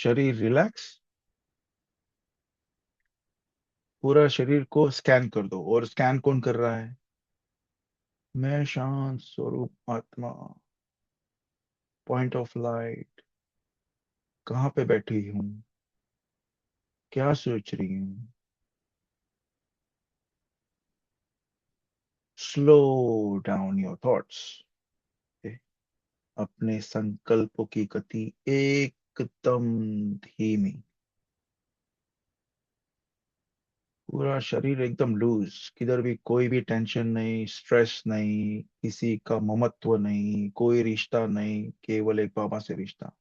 शरीर रिलैक्स, पूरा शरीर को स्कैन कर दो। और स्कैन कौन कर रहा है? मैं शांत स्वरूप आत्मा, पॉइंट ऑफ लाइट, कहाँ पे बैठी हूँ, क्या सोच रही हूँ। स्लो डाउन योर थॉट्स, अपने संकल्पों की गति एकदम धीमी। पूरा शरीर एकदम लूज, किधर भी कोई भी टेंशन नहीं, स्ट्रेस नहीं, किसी का ममत्व नहीं, कोई रिश्ता नहीं, केवल एक बाबा से रिश्ता।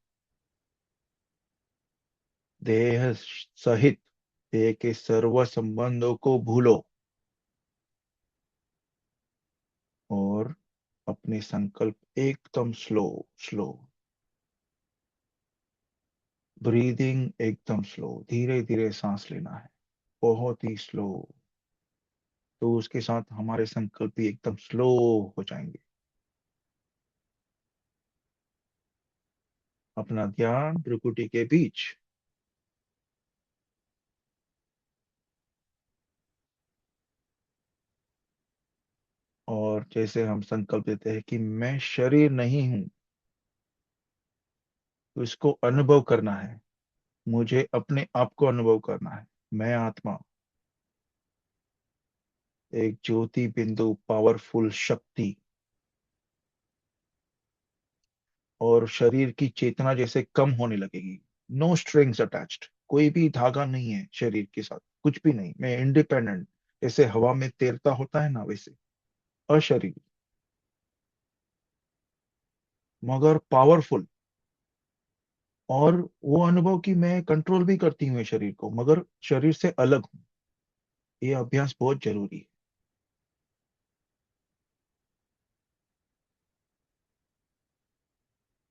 देह सहित देह के सर्व संबंधों को भूलो और अपने संकल्प एकदम स्लो स्लो, ब्रीदिंग एकदम स्लो, धीरे धीरे सांस लेना है, बहुत ही स्लो। तो उसके साथ हमारे संकल्प भी एकदम स्लो हो जाएंगे। अपना ध्यान भ्रुकुटी के बीच, और जैसे हम संकल्प देते हैं कि मैं शरीर नहीं हूं, तो इसको अनुभव करना है। मुझे अपने आप को अनुभव करना है। मैं आत्मा, एक ज्योति बिंदु, पावरफुल शक्ति। और शरीर की चेतना जैसे कम होने लगेगी। नो स्ट्रिंग्स अटैच्ड, कोई भी धागा नहीं है शरीर के साथ, कुछ भी नहीं। मैं इंडिपेंडेंट, जैसे हवा में तैरता होता है ना, वैसे अशरीर, मगर पावरफुल। और वो अनुभव कि मैं कंट्रोल भी करती हूँ शरीर को, मगर शरीर से अलग हूँ। ये अभ्यास बहुत जरूरी है।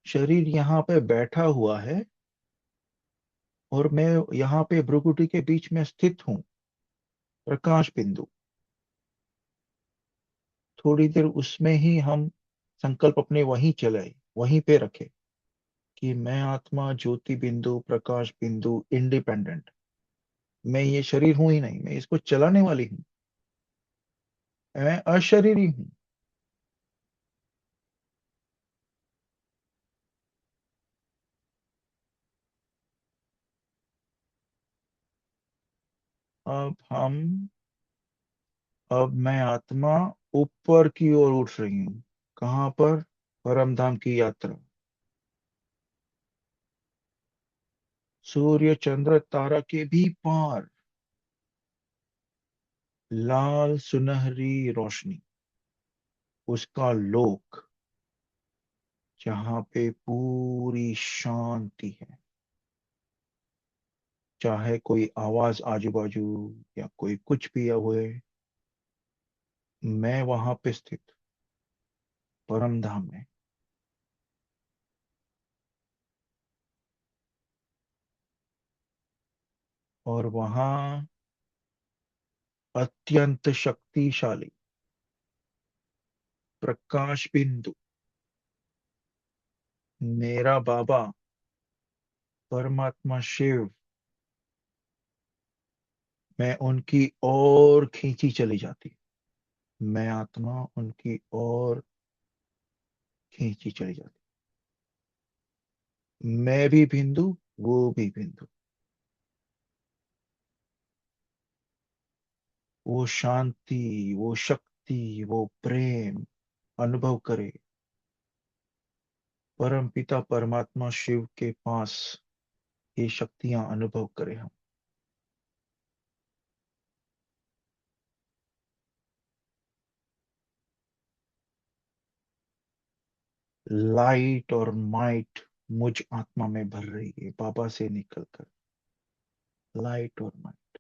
शरीर यहाँ पे बैठा हुआ है और मैं यहाँ पे भ्रुकुटी के बीच में स्थित हूँ, प्रकाश बिंदु। थोड़ी देर उसमें ही हम संकल्प अपने वहीं चलाए, वहीं पे रखे कि मैं आत्मा, ज्योति बिंदु, प्रकाश बिंदु, इंडिपेंडेंट। मैं ये शरीर हूं ही नहीं, मैं इसको चलाने वाली हूँ। मैं अशरीरी हूँ। अब मैं आत्मा ऊपर की ओर उठ रही हूँ। कहाँ पर? परम धाम की यात्रा। सूर्य चंद्र तारा के भी पार, लाल सुनहरी रोशनी, उसका लोक, जहाँ पे पूरी शांति है। चाहे कोई आवाज आजू बाजू या कोई कुछ भी हुए, मैं वहां पे स्थित, परम धाम में। और वहां अत्यंत शक्तिशाली प्रकाश बिंदु, मेरा बाबा परमात्मा शिव, मैं उनकी ओर खींची चली जाती। मैं आत्मा उनकी ओर खींची चली जाती। मैं भी बिंदु, वो भी बिंदु। वो शांति, वो शक्ति, वो प्रेम अनुभव करे। परम पिता परमात्मा शिव के पास ये शक्तियां अनुभव करें हम। लाइट और माइट मुझ आत्मा में भर रही है, बाबा से निकलकर। लाइट और माइट,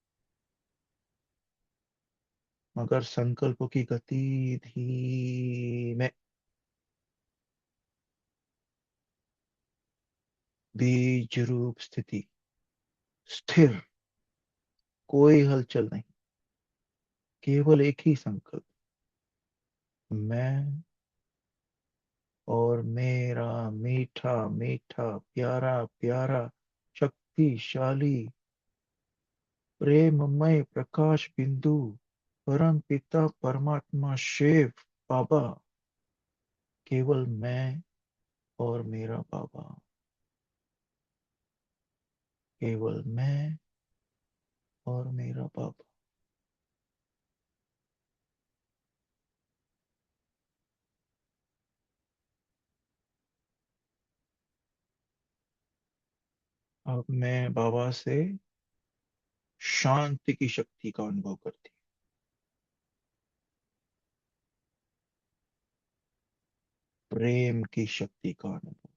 मगर संकल्पों की गति धीमे। बीज रूप स्थिति, स्थिर, कोई हलचल नहीं, केवल एक ही संकल्प, मैं और मेरा मीठा मीठा प्यारा प्यारा शक्तिशाली प्रेममय प्रकाश बिंदु परम पिता परमात्मा शिव बाबा, केवल मैं और मेरा बाबा, केवल मैं और मेरा बाबा। अब मैं बाबा से शांति की शक्ति का अनुभव करती हूँ, प्रेम की शक्ति का अनुभव,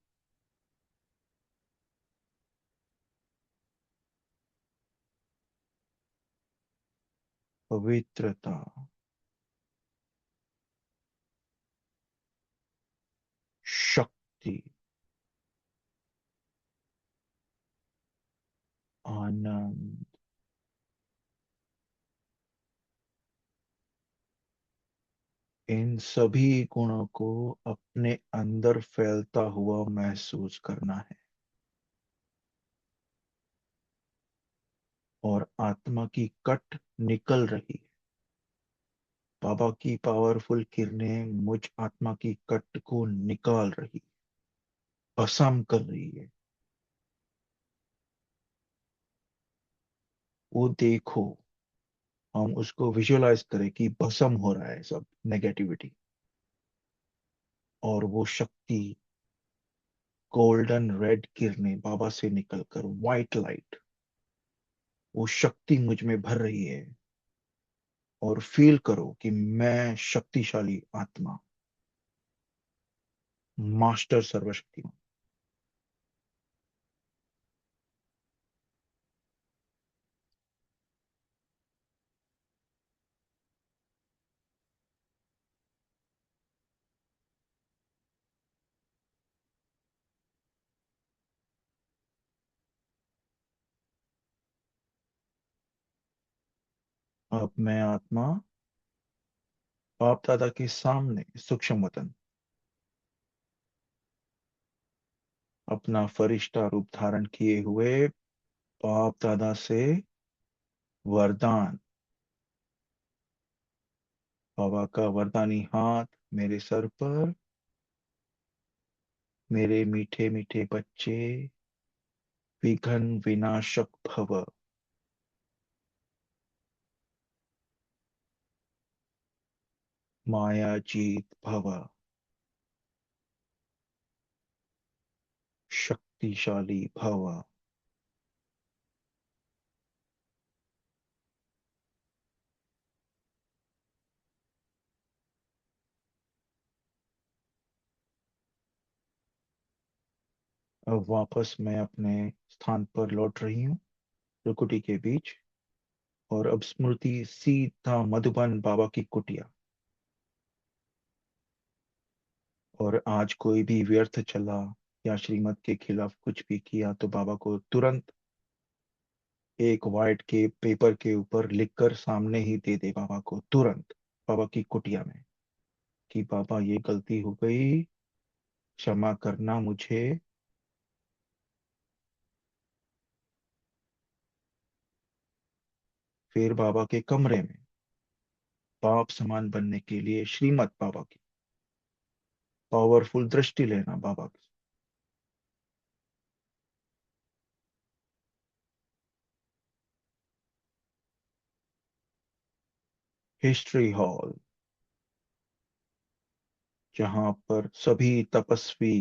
पवित्रता, शक्ति, आनंद, इन सभी गुणों को अपने अंदर फैलता हुआ महसूस करना है। और आत्मा की कट निकल रही है। बाबा की पावरफुल किरणें मुझ आत्मा की कट को निकाल रही, भस्म कर रही है। वो देखो, हम उसको विजुअलाइज करें कि भस्म हो रहा है सब नेगेटिविटी। और वो शक्ति, गोल्डन रेड किरणें बाबा से निकलकर व्हाइट लाइट, वो शक्ति मुझ में भर रही है। और फील करो कि मैं शक्तिशाली आत्मा, मास्टर सर्वशक्तिमान। अब मैं आत्मा बाप दादा के सामने सूक्ष्म वतन अपना फरिश्ता रूप धारण किए हुए बाप दादा से वरदान, बाबा का वरदानी हाथ मेरे सर पर, मेरे मीठे मीठे बच्चे, विघ्न विनाशक भव, माया जीत भव, शक्तिशाली भव। अब वापस मैं अपने स्थान पर लौट रही हूँ, रुकुटी के बीच। और अब स्मृति सीधा मधुबन बाबा की कुटिया। और आज कोई भी व्यर्थ चला या श्रीमत के खिलाफ कुछ भी किया तो बाबा को तुरंत एक वाइट के पेपर के ऊपर लिखकर सामने ही दे दे बाबा को, तुरंत बाबा की कुटिया में, कि बाबा ये गलती हो गई, क्षमा करना मुझे। फिर बाबा के कमरे में बाप समान बनने के लिए श्रीमत बाबा की पावरफुल दृष्टि लेना बाबा की। हिस्ट्री हॉल, जहां पर सभी तपस्वी,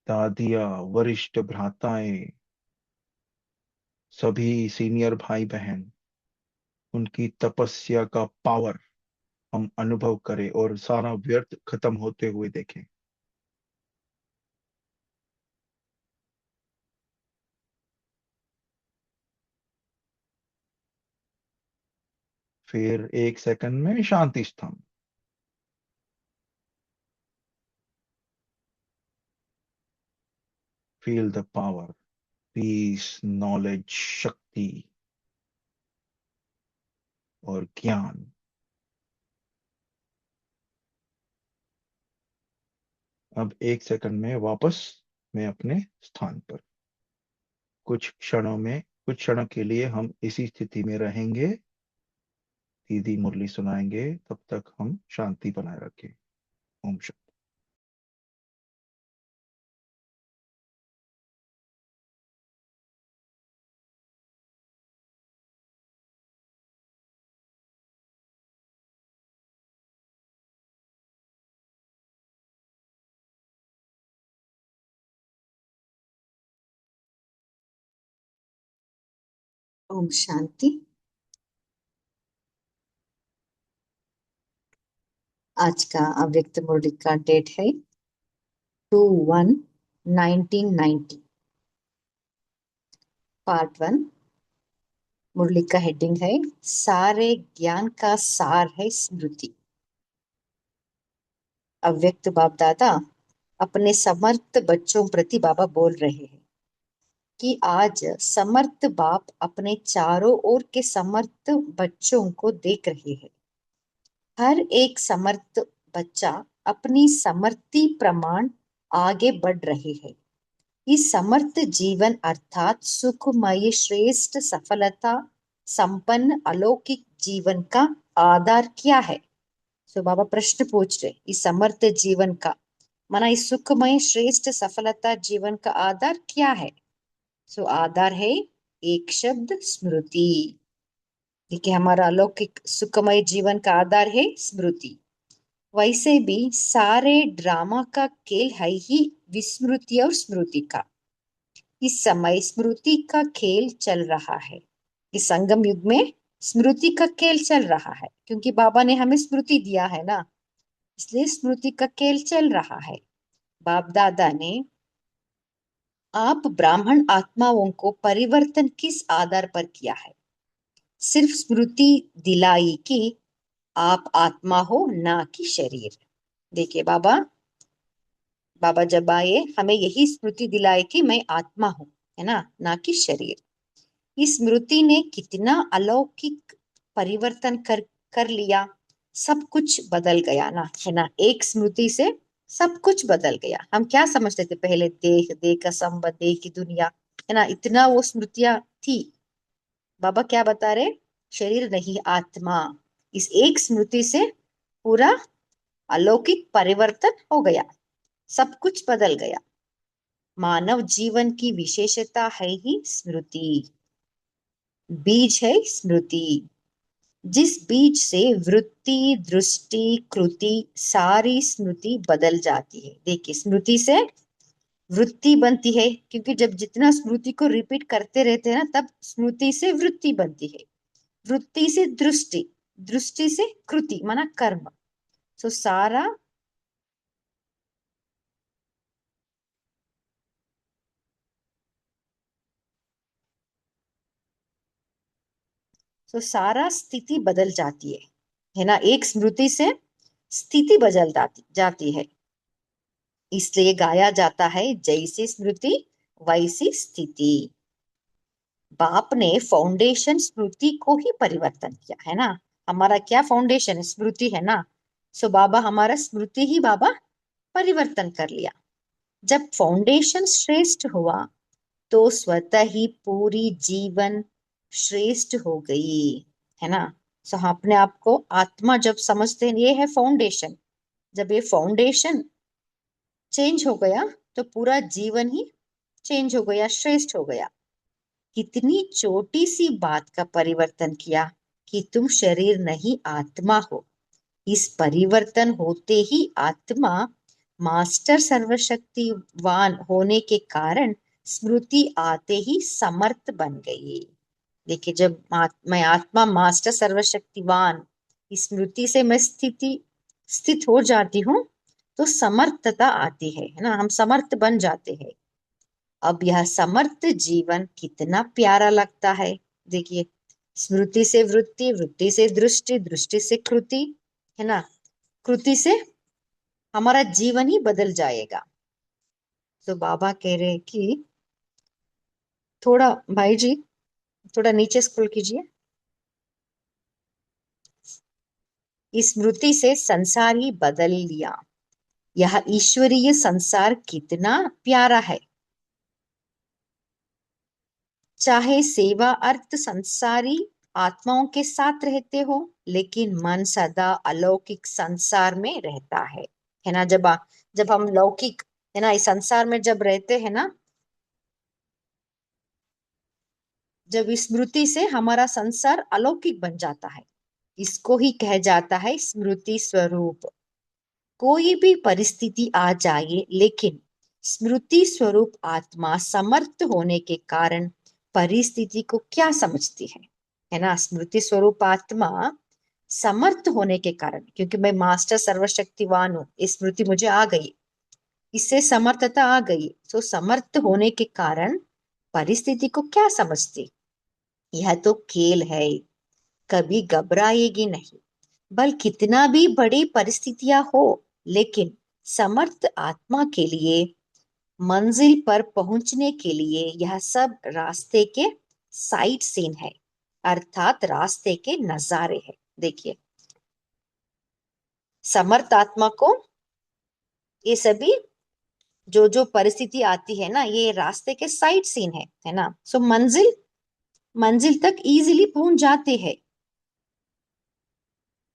दादिया, वरिष्ठ भ्राताएं, सभी सीनियर भाई बहन, उनकी तपस्या का पावर हम अनुभव करें और सारा व्यर्थ खत्म होते हुए देखें। फिर एक सेकंड में शांति स्तंभ, feel the power, peace, knowledge, शक्ति और ज्ञान। अब एक सेकंड में वापस मैं अपने स्थान पर। कुछ क्षणों के लिए हम इसी स्थिति में रहेंगे। दीदी मुरली सुनाएंगे, तब तक हम शांति बनाए रखें। ओम शांति। ओम शांति। आज का अव्यक्त मुरली का डेट है 2/1/1990। पार्ट 1। मुरली का हेडिंग है सारे ज्ञान का सार है स्मृति। अव्यक्त बाप दादा अपने समर्थ बच्चों प्रति बाबा बोल रहे हैं कि आज समर्थ बाप अपने चारों ओर के समर्थ बच्चों को देख रहे हैं। हर एक समर्थ बच्चा अपनी समर्थी प्रमाण आगे बढ़ रहे हैं। इस समर्थ जीवन अर्थात सुखमय श्रेष्ठ सफलता संपन्न अलौकिक जीवन का आधार क्या है। सो बाबा प्रश्न पूछ रहे, इस समर्थ जीवन का माना इस सुखमय श्रेष्ठ सफलता जीवन का आधार क्या है। सो आधार है एक शब्द स्मृति। देखिए हमारा अलौकिक सुखमय जीवन का आधार है स्मृति। वैसे भी सारे ड्रामा का खेल है ही विस्मृति और स्मृति का। इस समय स्मृति का खेल चल रहा है। इस संगम युग में स्मृति का खेल चल रहा है, क्योंकि बाबा ने हमें स्मृति दिया है ना, इसलिए स्मृति का खेल चल रहा है। बाप दादा ने आप ब्राह्मण आत्माओं को परिवर्तन किस आधार पर किया है। सिर्फ स्मृति दिलाई कि आप आत्मा हो ना कि शरीर। देखिए बाबा बाबा जब आए हमें यही स्मृति दिलाए कि मैं आत्मा हूं, है ना कि शरीर। इस स्मृति ने कितना अलौकिक परिवर्तन कर कर लिया। सब कुछ बदल गया ना, है ना। एक स्मृति से सब कुछ बदल गया। हम क्या समझते थे पहले, देह देह का संबंध, देह की दुनिया, है ना, इतना वो स्मृतियां थी। बाबा क्या बता रहे, शरीर नहीं आत्मा। इस एक स्मृति से पूरा अलौकिक परिवर्तन हो गया, सब कुछ बदल गया। मानव जीवन की विशेषता है ही स्मृति। बीज है स्मृति। जिस बीज से वृत्ति दृष्टि कृति सारी स्मृति बदल जाती है। देखिए स्मृति से वृत्ति बनती है, क्योंकि जब जितना स्मृति को रिपीट करते रहते हैं ना, तब स्मृति से वृत्ति बनती है। वृत्ति से दृष्टि, दृष्टि से कृति माना कर्म। सो सारा तो सारा स्थिति बदल जाती है ना। एक स्मृति से स्थिति बदल जाती जाती है। इसलिए गाया जाता है जैसी स्मृति वैसी स्थिति। बाप ने फाउंडेशन स्मृति को ही परिवर्तन किया है ना। हमारा क्या फाउंडेशन है, स्मृति है ना। सो बाबा हमारा स्मृति ही बाबा परिवर्तन कर लिया। जब फाउंडेशन श्रेष्ठ हुआ तो स्वतः ही पूरी जीवन श्रेष्ठ हो गई, है ना। सो हम अपने आप को आत्मा जब समझते हैं, ये है फाउंडेशन। जब ये फाउंडेशन चेंज हो गया तो पूरा जीवन ही चेंज हो गया, श्रेष्ठ हो गया। कितनी छोटी सी बात का परिवर्तन किया कि तुम शरीर नहीं आत्मा हो। इस परिवर्तन होते ही आत्मा मास्टर सर्वशक्तिवान होने के कारण स्मृति आते ही समर्थ बन गई। देखिए जब मैं आत्मा मास्टर सर्वशक्तिवान, इस स्मृति से मैं स्थित हो जाती हूँ, तो समर्थता आती है ना, हम समर्थ बन जाते हैं। अब यह समर्थ जीवन कितना प्यारा लगता है। देखिए स्मृति से वृत्ति, वृत्ति से दृष्टि, दृष्टि से कृति, है ना। कृति से हमारा जीवन ही बदल जाएगा। तो बाबा कह रहे हैं कि थोड़ा भाई जी थोड़ा नीचे स्क्रॉल कीजिए। इस स्मृति से संसार ही बदल लिया। यह ईश्वरीय संसार कितना प्यारा है। चाहे सेवा अर्थ संसारी आत्माओं के साथ रहते हो, लेकिन मन सदा अलौकिक संसार में रहता है ना। जब हम लौकिक, है ना, इस संसार में जब रहते हैं ना, जब स्मृति से हमारा संसार अलौकिक बन जाता है, इसको ही कह जाता है स्मृति स्वरूप। कोई भी परिस्थिति आ जाए, लेकिन स्मृति स्वरूप आत्मा समर्थ होने के कारण परिस्थिति को क्या समझती है ना। स्मृति स्वरूप आत्मा समर्थ होने के कारण, क्योंकि मैं मास्टर सर्वशक्तिवान हूँ, ये स्मृति मुझे आ गई, इससे समर्थता आ गई, तो समर्थ होने के कारण परिस्थिति को क्या समझती। यह तो खेल है, कभी घबराएगी नहीं। बल कितना भी बड़ी परिस्थितियां हो, लेकिन समर्थ आत्मा के लिए मंजिल पर पहुंचने के लिए यह सब रास्ते के साइड सीन है, अर्थात रास्ते के नजारे है। देखिए, समर्थ आत्मा को ये सभी जो जो परिस्थिति आती है ना, ये रास्ते के साइड सीन है ना। सो मंजिल मंजिल तक इजीली पहुंच जाते हैं।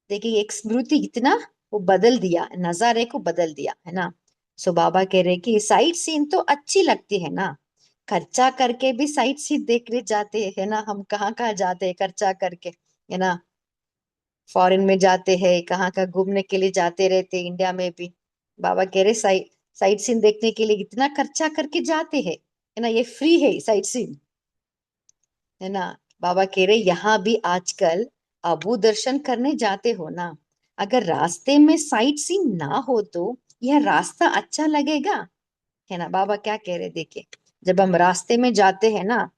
देखिए, एक स्मृति इतना वो बदल दिया, नजारे को बदल दिया, है ना। सो बाबा कह रहे कि साइट सीन तो अच्छी लगती है ना, खर्चा करके भी साइट सीन देखने जाते हैं, है ना। हम कहाँ कहाँ जाते हैं खर्चा करके, है ना। फॉरेन में जाते हैं, कहाँ कहाँ घूमने के लिए जाते रहते हैं, इंडिया में भी। बाबा कह रहे साइट सीन देखने के लिए इतना खर्चा करके जाते हैं, है ना, ये फ्री है साइट सीन, है ना। बाबा कह रहे यहाँ भी आजकल अबू दर्शन करने जाते हो ना, अगर रास्ते में साइट सीन ना हो तो यह रास्ता अच्छा लगेगा, है ना। बाबा क्या कह रहे देखिए, जब हम रास्ते में जाते हैं ना,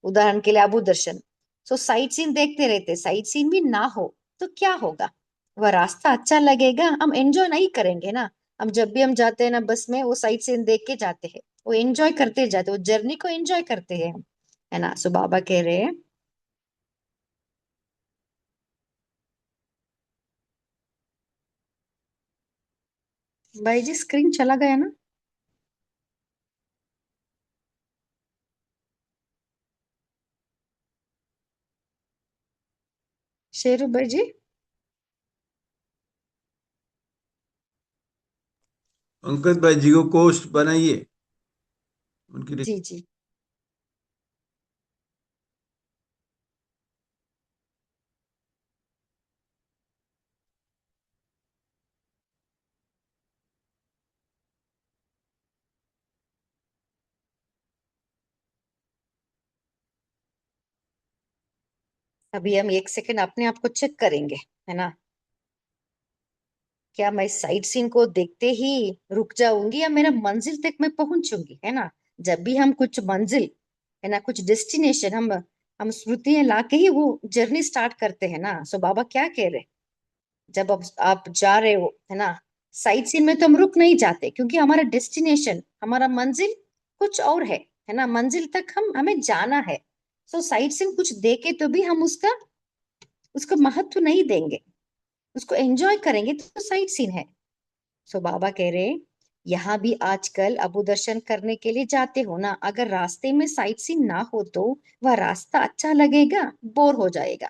उदाहरण के लिए अबू दर्शन, तो साइट सीन देखते रहते, साइट सीन भी ना हो तो क्या होगा, वह रास्ता अच्छा लगेगा, हम एंजॉय नहीं करेंगे ना। हम जब भी हम जाते हैं ना बस में, वो साइट सीन देख के जाते हैं, वो एंजॉय करते जाते, वो जर्नी को एंजॉय करते हैं हम, है ना। सो बाबा कह रहे हैं, भाई जी स्क्रीन चला गया ना, शेरू भाई जी। अंकित भाई जी को कोस्ट बनाइए उनकी। जी जी। अभी हम एक सेकंड अपने आप को चेक करेंगे, है ना। क्या मैं साइट सीन को देखते ही रुक जाऊंगी, या मेरा मंजिल तक मैं पहुंचूंगी, है ना। जब भी हम कुछ मंजिल, है ना, कुछ डेस्टिनेशन हम स्मृतियां लाके ही वो जर्नी स्टार्ट करते हैं ना। सो बाबा क्या कह रहे, जब अब आप जा रहे हो, है ना, साइट सीन में तो हम रुक नहीं जाते, क्योंकि हमारा डेस्टिनेशन, हमारा मंजिल कुछ और है ना। मंजिल तक हमें जाना है। सो साइट सीन कुछ देखे तो भी हम उसका उसको महत्व नहीं देंगे, उसको एंजॉय करेंगे, तो साइट सीन है। सो बाबा कह रहे, यहाँ भी आजकल अबू दर्शन करने के लिए जाते हो ना, अगर रास्ते में साइट सीन ना हो तो वह रास्ता अच्छा लगेगा, बोर हो जाएगा।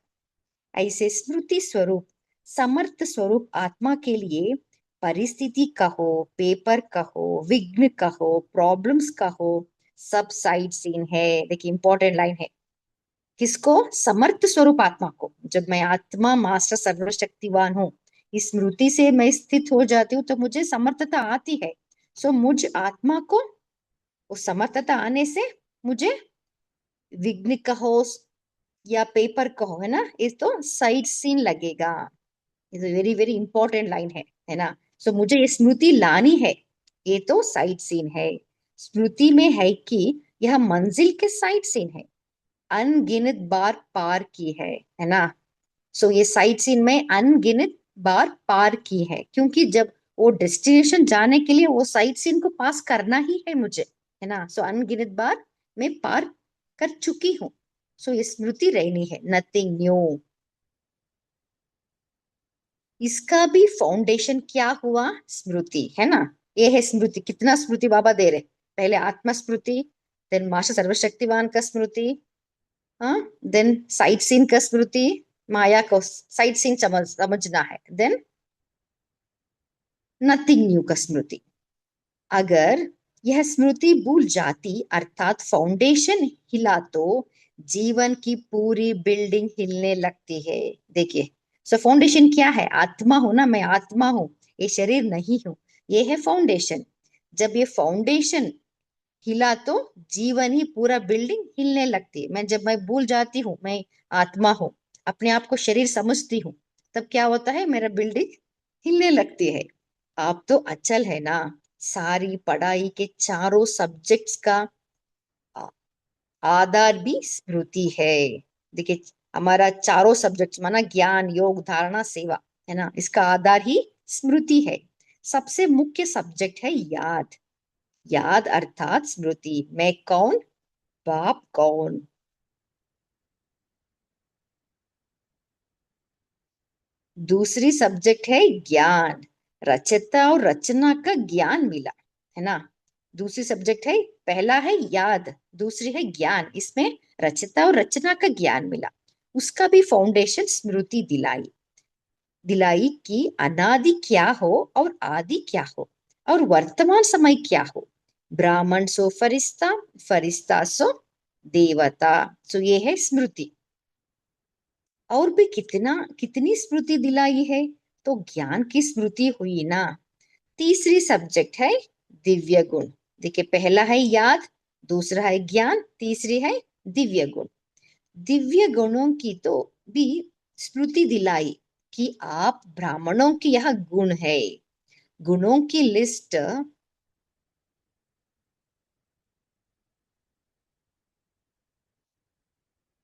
ऐसे स्मृति स्वरूप समर्थ स्वरूप आत्मा के लिए परिस्थिति कहो, पेपर कहो, विघ्न कहो, प्रॉब्लम्स कहो, सब साइड सीन है। देखिए, इंपॉर्टेंट लाइन है, किसको, समर्थ स्वरूप आत्मा को। जब मैं आत्मा मास्टर सर्वशक्तिवान हूँ, इस स्मृति से मैं स्थित हो जाती हूँ, तो मुझे समर्थता आती है। सो मुझ आत्मा को उस समर्थता आने से मुझे विघ्न कहो या पेपर कहो, है ना, ये तो साइड सीन लगेगा। ये तो वेरी वेरी इंपॉर्टेंट लाइन है ना। सो मुझे ये स्मृति लानी है, ये तो साइड सीन है। स्मृति में है कि यह मंजिल के साइड सीन है, अनगिनत बार पार की है ना। सो ये साइट सीन में अनगिनत बार पार की है, क्योंकि जब वो डेस्टिनेशन जाने के लिए वो साइट सीन को पास करना ही है मुझे, है ना। सो अनगिनत बार मैं पार कर चुकी हूँ। सो ये स्मृति रहनी है, नथिंग न्यू। इसका भी फाउंडेशन क्या हुआ, स्मृति, है ना। ये है स्मृति, कितना स्मृति बाबा दे रहे, पहले आत्मा स्मृति, देन मास्टर सर्वशक्तिवान का स्मृति, हाँ, देन साइट सीन का स्मृति, माया को साइट सीन समझना है। देन नथिंग न्यू का स्मृति, अगर यह स्मृति भूल जाती अर्थात फाउंडेशन हिला तो जीवन की पूरी बिल्डिंग हिलने लगती है। देखिए, सो फाउंडेशन क्या है? आत्मा हूं ना, मैं आत्मा हूं, ये शरीर नहीं हूं, ये है फाउंडेशन। जब ये फाउंडेशन हिला तो जीवन ही पूरा बिल्डिंग हिलने लगती है। मैं जब मैं भूल जाती हूँ मैं आत्मा हूँ, अपने आप को शरीर समझती हूँ, तब क्या होता है? मेरा बिल्डिंग हिलने लगती है। आप तो अचल है ना। सारी पढ़ाई के चारों सब्जेक्ट्स का आ- आधार भी स्मृति है। देखिए, हमारा चारों सब्जेक्ट्स माना ज्ञान, योग, धारणा, सेवा, है ना, इसका आधार ही स्मृति है। सबसे मुख्य सब्जेक्ट है याद। याद अर्थात स्मृति, मैं कौन, बाप कौन। दूसरी सब्जेक्ट है ज्ञान, रचयिता और रचना का ज्ञान मिला, है ना। दूसरी सब्जेक्ट है, पहला है याद, दूसरी है ज्ञान, इसमें रचयिता और रचना का ज्ञान मिला। उसका भी फाउंडेशन स्मृति दिलाई। दिलाई कि अनादि क्या हो और आदि क्या हो और वर्तमान समय क्या हो। ब्राह्मण सो फरिश्ता, फरिश्ता सो देवता। सो ये है स्मृति। और भी कितना कितनी स्मृति दिलाई है, तो ज्ञान की स्मृति हुई ना। तीसरी सब्जेक्ट है दिव्य गुण। देखिए, पहला है याद, दूसरा है ज्ञान, तीसरी है दिव्य गुण। दिव्य गुणों की तो भी स्मृति दिलाई कि आप ब्राह्मणों की यह गुण है। गुणों की लिस्ट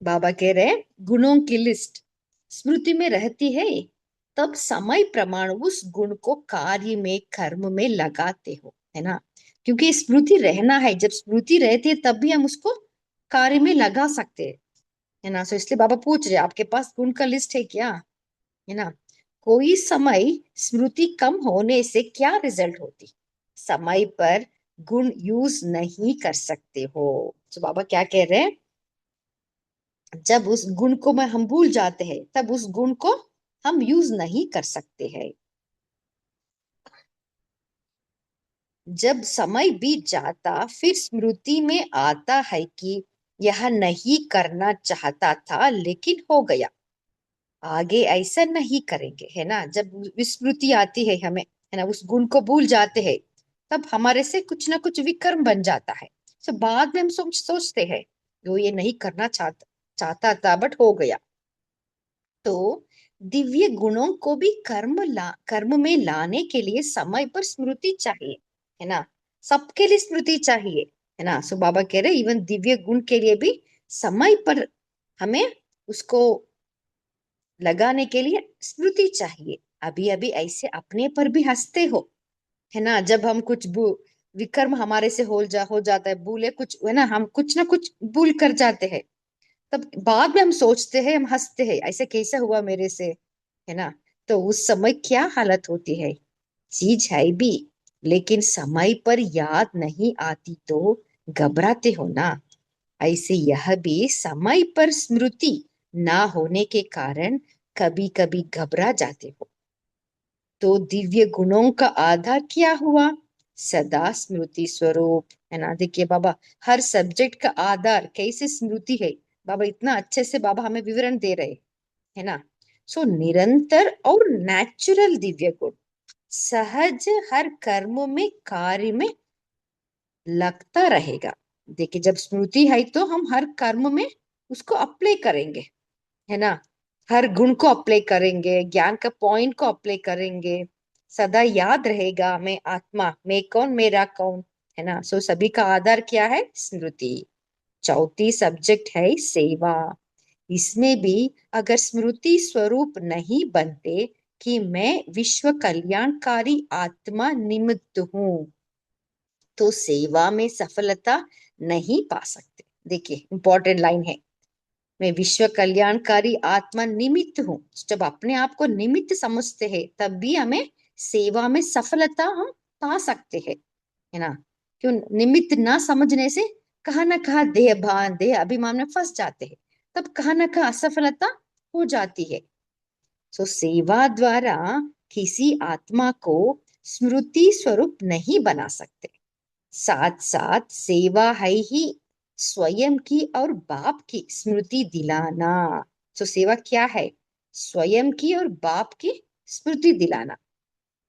बाबा कह रहे हैं, गुणों की लिस्ट स्मृति में रहती है, तब समय प्रमाण उस गुण को कार्य में कर्म में लगाते हो, है ना। क्योंकि स्मृति रहना है, जब स्मृति रहती है तब भी हम उसको कार्य में लगा सकते हैं, है ना। सो इसलिए बाबा पूछ रहे, आपके पास गुण का लिस्ट है क्या, है ना। कोई समय स्मृति कम होने से क्या रिजल्ट होती? समय पर गुण यूज नहीं कर सकते हो। तो बाबा क्या कह रहे हैं, जब उस गुण को मैं हम भूल जाते हैं तब उस गुण को हम यूज नहीं कर सकते हैं। जब समय बीत जाता फिर स्मृति में आता है कि यह नहीं करना चाहता था लेकिन हो गया, आगे ऐसा नहीं करेंगे, है ना। जब विस्मृति आती है हमें, है ना, उस गुण को भूल जाते हैं, तब हमारे से कुछ ना कुछ विक्रम बन जाता है। तो बाद में हम सोचते हैं, वो ये नहीं करना चाहता था बट हो गया। तो दिव्य गुणों को भी कर्म में लाने के लिए समय पर स्मृति चाहिए, है ना। सबके लिए स्मृति चाहिए, है ना। सो बाबा कह रहे इवन दिव्य गुण के लिए भी समय पर हमें उसको लगाने के लिए स्मृति चाहिए। अभी अभी ऐसे अपने पर भी हंसते हो, है ना, जब हम कुछ विकर्म हमारे से हो जाता है, भूले कुछ, है ना, हम कुछ ना कुछ भूल कर जाते हैं, तब बाद में हम सोचते हैं, हम हंसते हैं, ऐसे कैसे हुआ मेरे से, है ना। तो उस समय क्या हालत होती है? चीज है भी, लेकिन समय पर याद नहीं आती तो घबराते हो ना। ऐसे यह भी समय पर स्मृति ना होने के कारण कभी कभी घबरा जाते हो। तो दिव्य गुणों का आधार क्या हुआ? सदा स्मृति स्वरूप, है ना। देखिए बाबा, हर सब्जेक्ट का आधार कैसे स्मृति है, बाबा इतना अच्छे से बाबा हमें विवरण दे रहे, है ना। सो निरंतर और नेचुरल दिव्य गुण सहज हर कर्म में कार्य में लगता रहेगा। देखिए, जब स्मृति है तो हम हर कर्म में उसको अप्लाई करेंगे, है ना। हर गुण को अप्लाई करेंगे, ज्ञान का पॉइंट को अप्लाई करेंगे, सदा याद रहेगा मैं आत्मा, मैं कौन, मेरा कौन, है ना। सो सभी का आधार क्या है? स्मृति। चौथी सब्जेक्ट है सेवा। इसमें भी अगर स्मृति स्वरूप नहीं बनते कि मैं विश्व कल्याणकारी आत्मा निमित्त हूँ, तो सेवा में सफलता नहीं पा सकते। देखिए, इंपॉर्टेंट लाइन है, मैं विश्व कल्याणकारी आत्मा निमित्त हूँ। जब अपने आप को निमित्त समझते हैं तब भी हमें सेवा में सफलता हम पा सकते हैं, है ना। क्यों? निमित्त ना समझने से कहा ना कहा देह भान देह अभिमान में फंस जाते हैं। तब कहाँ ना कहाँ असफलता हो जाती है। सो सेवा द्वारा किसी आत्मा को स्मृति स्वरूप नहीं बना सकते। साथ साथ सेवा है ही स्वयं की और बाप की स्मृति दिलाना। तो सेवा क्या है? स्वयं की और बाप की स्मृति दिलाना।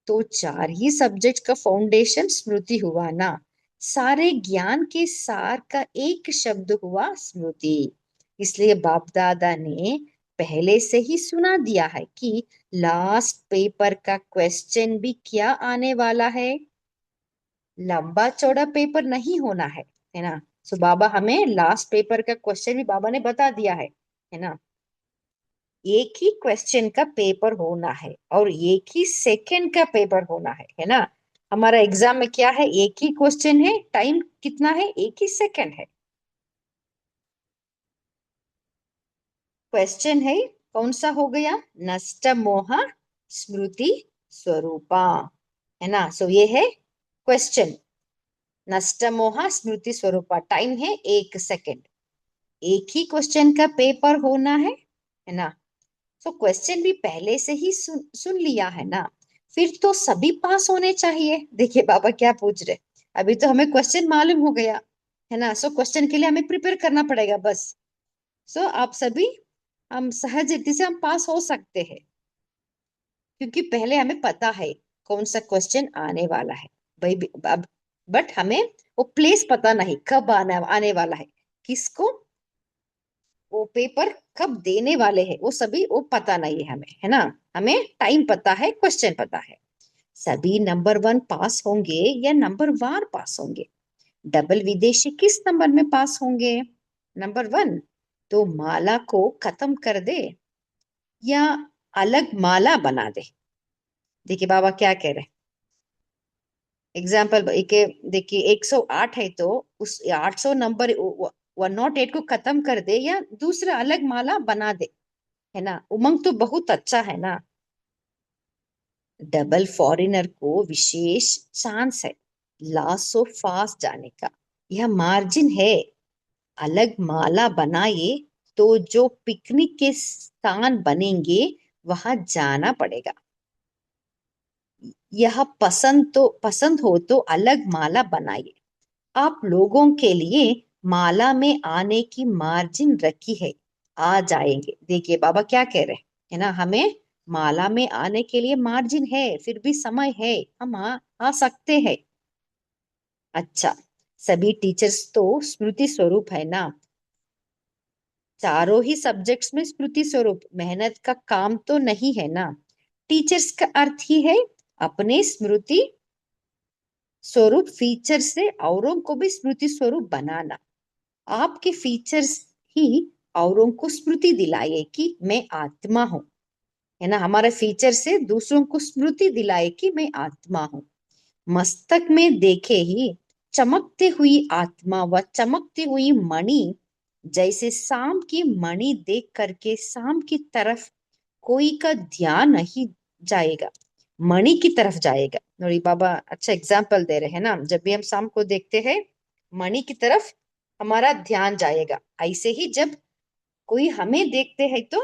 तो चार ही सब्जेक्ट का फाउंडेशन स्मृति हुआ ना। सारे ज्ञान के सार का एक शब्द हुआ स्मृति। इसलिए बाप दादा ने पहले से ही सुना दिया है कि लास्ट पेपर का क्वेश्चन भी क्या आने वाला है। लंबा चौड़ा पेपर नहीं होना है ना। सो बाबा हमें लास्ट पेपर का क्वेश्चन भी बाबा ने बता दिया है ना। एक ही क्वेश्चन का पेपर होना है और एक ही सेकंड का पेपर होना है ना। हमारा एग्जाम में क्या है? एक ही क्वेश्चन है, टाइम कितना है? एक ही सेकंड है। क्वेश्चन है कौन सा हो गया? नष्ट मोह स्मृति स्वरूपा, है ना। सो ये है क्वेश्चन, नष्ट मोह स्मृति स्वरूपा। टाइम है एक सेकंड। एक ही क्वेश्चन का पेपर होना है ना। तो क्वेश्चन भी पहले से ही सुन लिया है ना। फिर तो सभी पास होने चाहिए। देखिए बाबा क्या पूछ रहे, अभी तो हमें क्वेश्चन मालूम हो गया है ना। सो क्वेश्चन के लिए हमें प्रिपेयर करना पड़ेगा बस। सो आप सभी, हम सहज रीति से हम पास हो सकते हैं, क्योंकि पहले हमें पता है कौन सा क्वेश्चन आने वाला है भाई। अब बट हमें वो प्लेस पता नहीं कब आने वाला है, किसको वो पेपर कब देने वाले हैं, वो सभी वो पता नहीं है हमें, है ना। हमें टाइम पता है, क्वेश्चन पता है। सभी नंबर वन पास होंगे या नंबर वार पास होंगे? डबल विदेशी किस नंबर में पास होंगे? Number one. तो माला को खत्म कर दे या अलग माला बना दे। देखिए बाबा क्या कह रहे हैं। एग्जाम्पल देखिए 108 है तो उस 800 नंबर 108 को खत्म कर दे या दूसरा अलग माला बना दे, है ना। उमंग तो बहुत अच्छा है ना। डबल फॉरेनर को विशेष चांस है लास्ट ऑफ फास्ट जाने का। यह मार्जिन है। अलग माला बनाए तो जो पिकनिक के स्थान बनेंगे वहां जाना पड़ेगा। यह पसंद हो तो अलग माला बनाइए। आप लोगों के लिए माला में आने की मार्जिन रखी है, आ जाएंगे। देखिए बाबा क्या कह रहे हैं, है ना। हमें माला में आने के लिए मार्जिन है, फिर भी समय है, हम आ सकते हैं। अच्छा, सभी टीचर्स तो स्मृति स्वरूप है ना। चारों ही सब्जेक्ट्स में स्मृति स्वरूप। मेहनत का काम तो नहीं है ना। टीचर्स का अर्थ ही है अपने स्मृति स्वरूप फीचर से औरों को भी स्मृति स्वरूप बनाना। आपके फीचर्स ही औरों को स्मृति दिलाए कि मैं आत्मा हूं, है ना। हमारे फीचर से दूसरों को स्मृति दिलाए कि मैं आत्मा हूं। मस्तक में देखे ही चमकती हुई आत्मा व चमकती हुई मणि, जैसे शाम की मणि देख करके शाम की तरफ कोई का ध्यान नहीं जाएगा, मणि की तरफ जाएगा। नोरी बाबा अच्छा एग्जाम्पल दे रहे हैं ना। जब भी हम शाम को देखते हैं मणि की तरफ हमारा ध्यान जाएगा। ऐसे ही जब कोई हमें देखते हैं तो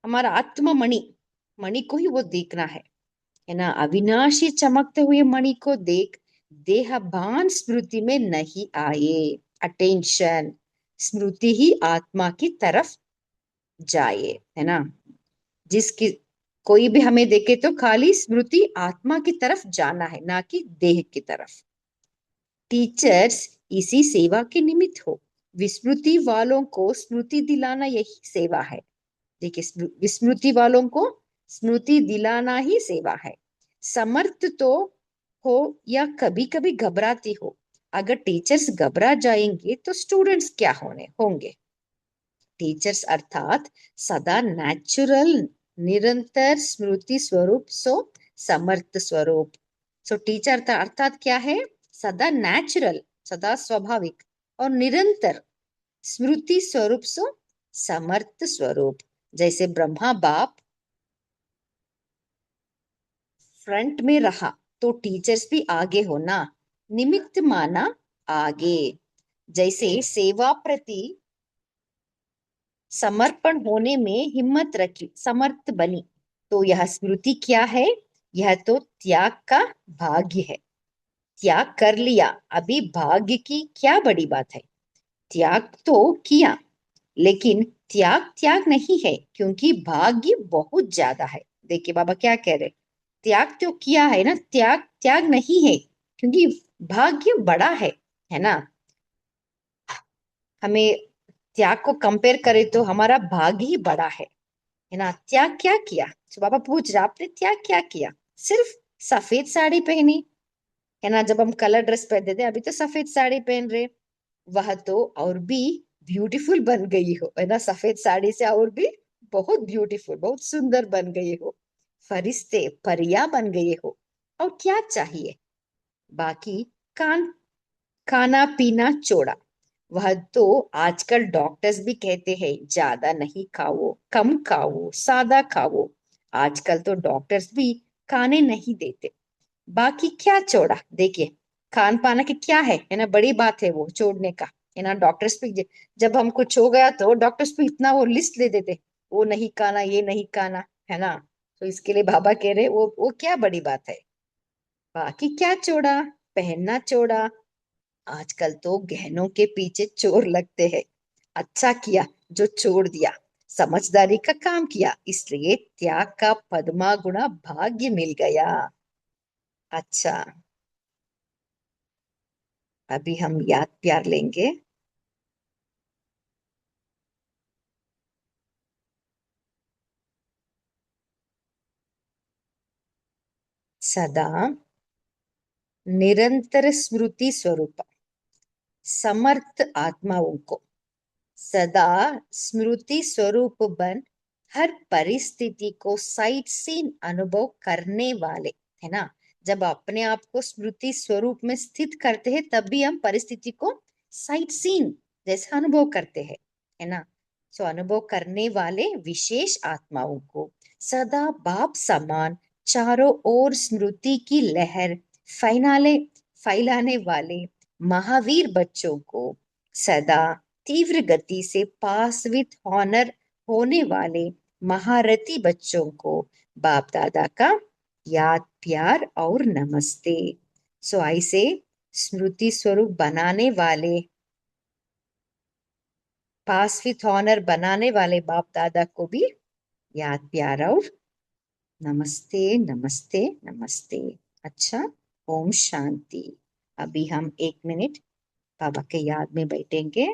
हमारा आत्मा मणि, मणि को ही वो देखना है ना। अविनाशी चमकते हुए मणि को देख देहभान स्मृति में नहीं आए। अटेंशन, स्मृति ही आत्मा की तरफ जाए, है ना। जिसकी कोई भी हमें देखे तो खाली स्मृति आत्मा की तरफ जाना है, ना कि देह की तरफ। टीचर्स इसी सेवा के निमित्त हो। विस्मृति वालों को स्मृति दिलाना यही सेवा है। देखिए विस्मृति वालों को स्मृति दिलाना ही सेवा है। समर्थ तो हो या कभी कभी घबराती हो। अगर टीचर्स घबरा जाएंगे तो स्टूडेंट्स क्या होंगे? टीचर्स अर्थात सदा नेचुरल, निरंतर स्मृति स्वरूप, सो समर्थ स्वरूप। सो टीचर अर्थात क्या है? सदा नेचुरल, सदा स्वाभाविक, और निरंतर स्मृति स्वरूप, सो समर्थ स्वरूप। जैसे ब्रह्मा बाप फ्रंट में रहा तो टीचर्स भी आगे होना, निमित्त माना आगे। जैसे सेवा प्रति समर्पण होने में हिम्मत रखी, समर्थ बनी। तो यह स्मृति क्या है? यह तो त्याग का भाग्य है। त्याग कर लिया, अभी भाग्य की क्या बड़ी बात है। त्याग तो किया, लेकिन त्याग त्याग नहीं है, क्योंकि भाग्य बहुत ज्यादा है। देखिए बाबा क्या कह रहे, त्याग तो किया है ना, त्याग त्याग नहीं है, क्योंकि भाग्य बड़ा है ना। हमें त्याग को कंपेयर करें तो हमारा भाग्य ही बड़ा है ना। त्याग क्या किया? तो बाबा पूछ रहा, आपने त्याग क्या किया? सिर्फ सफेद साड़ी पहनी, है ना। जब हम कलर ड्रेस पहनते थे, अभी तो सफेद साड़ी पहन रहे, वह तो और भी ब्यूटीफुल बन गई हो, है ना। सफेद साड़ी से और भी बहुत ब्यूटीफुल, बहुत सुंदर बन गई हो, फरिश्ते परियां बन गए हो। और क्या चाहिए बाकी? कान खाना पीना छोड़ा, वह तो आजकल डॉक्टर्स भी कहते हैं ज्यादा नहीं खाओ, कम खाओ, सादा खाओ। आजकल तो डॉक्टर्स भी खाने नहीं देते। बाकी क्या छोड़ा? देखिए, खान पाना की क्या है ना, बड़ी बात है वो छोड़ने का, है ना। डॉक्टर्स भी जब हम कुछ हो गया तो डॉक्टर्स भी इतना वो लिस्ट दे देते, वो नहीं खाना, ये नहीं खाना, है ना। तो इसके लिए बाबा कह रहे वो क्या बड़ी बात है। बाकी क्या छोड़ा? पहनना छोड़ा, आजकल तो गहनों के पीछे चोर लगते हैं। अच्छा किया जो छोड़ दिया, समझदारी का काम किया, इसलिए त्याग का पद्मा गुणा भाग्य मिल गया। अच्छा, अभी हम याद प्यार लेंगे। सदा निरंतर स्मृति स्वरूप समर्थ आत्माओं को, सदा स्मृति स्वरूप बन हर परिस्थिति को साइट सीन अनुभव करने वाले, है ना। जब अपने आप को स्मृति स्वरूप में स्थित करते हैं, तब भी हम परिस्थिति को साइट सीन जैसा अनुभव करते हैं, है ना। सो अनुभव करने वाले विशेष आत्माओं को, सदा बाप समान चारों ओर स्मृति की लहर फैलाने फैलाने वाले महावीर बच्चों को, सदा तीव्र गति से पास विथ हॉनर होने वाले महारथी बच्चों को बाप दादा का याद प्यार और नमस्ते। सो ऐसे स्मृति स्वरूप बनाने वाले, पास विथ ऑनर बनाने वाले बाप दादा को भी याद प्यार और नमस्ते नमस्ते नमस्ते। अच्छा, ओम शांति। अभी हम 1 मिनट बाबा के याद में बैठेंगे।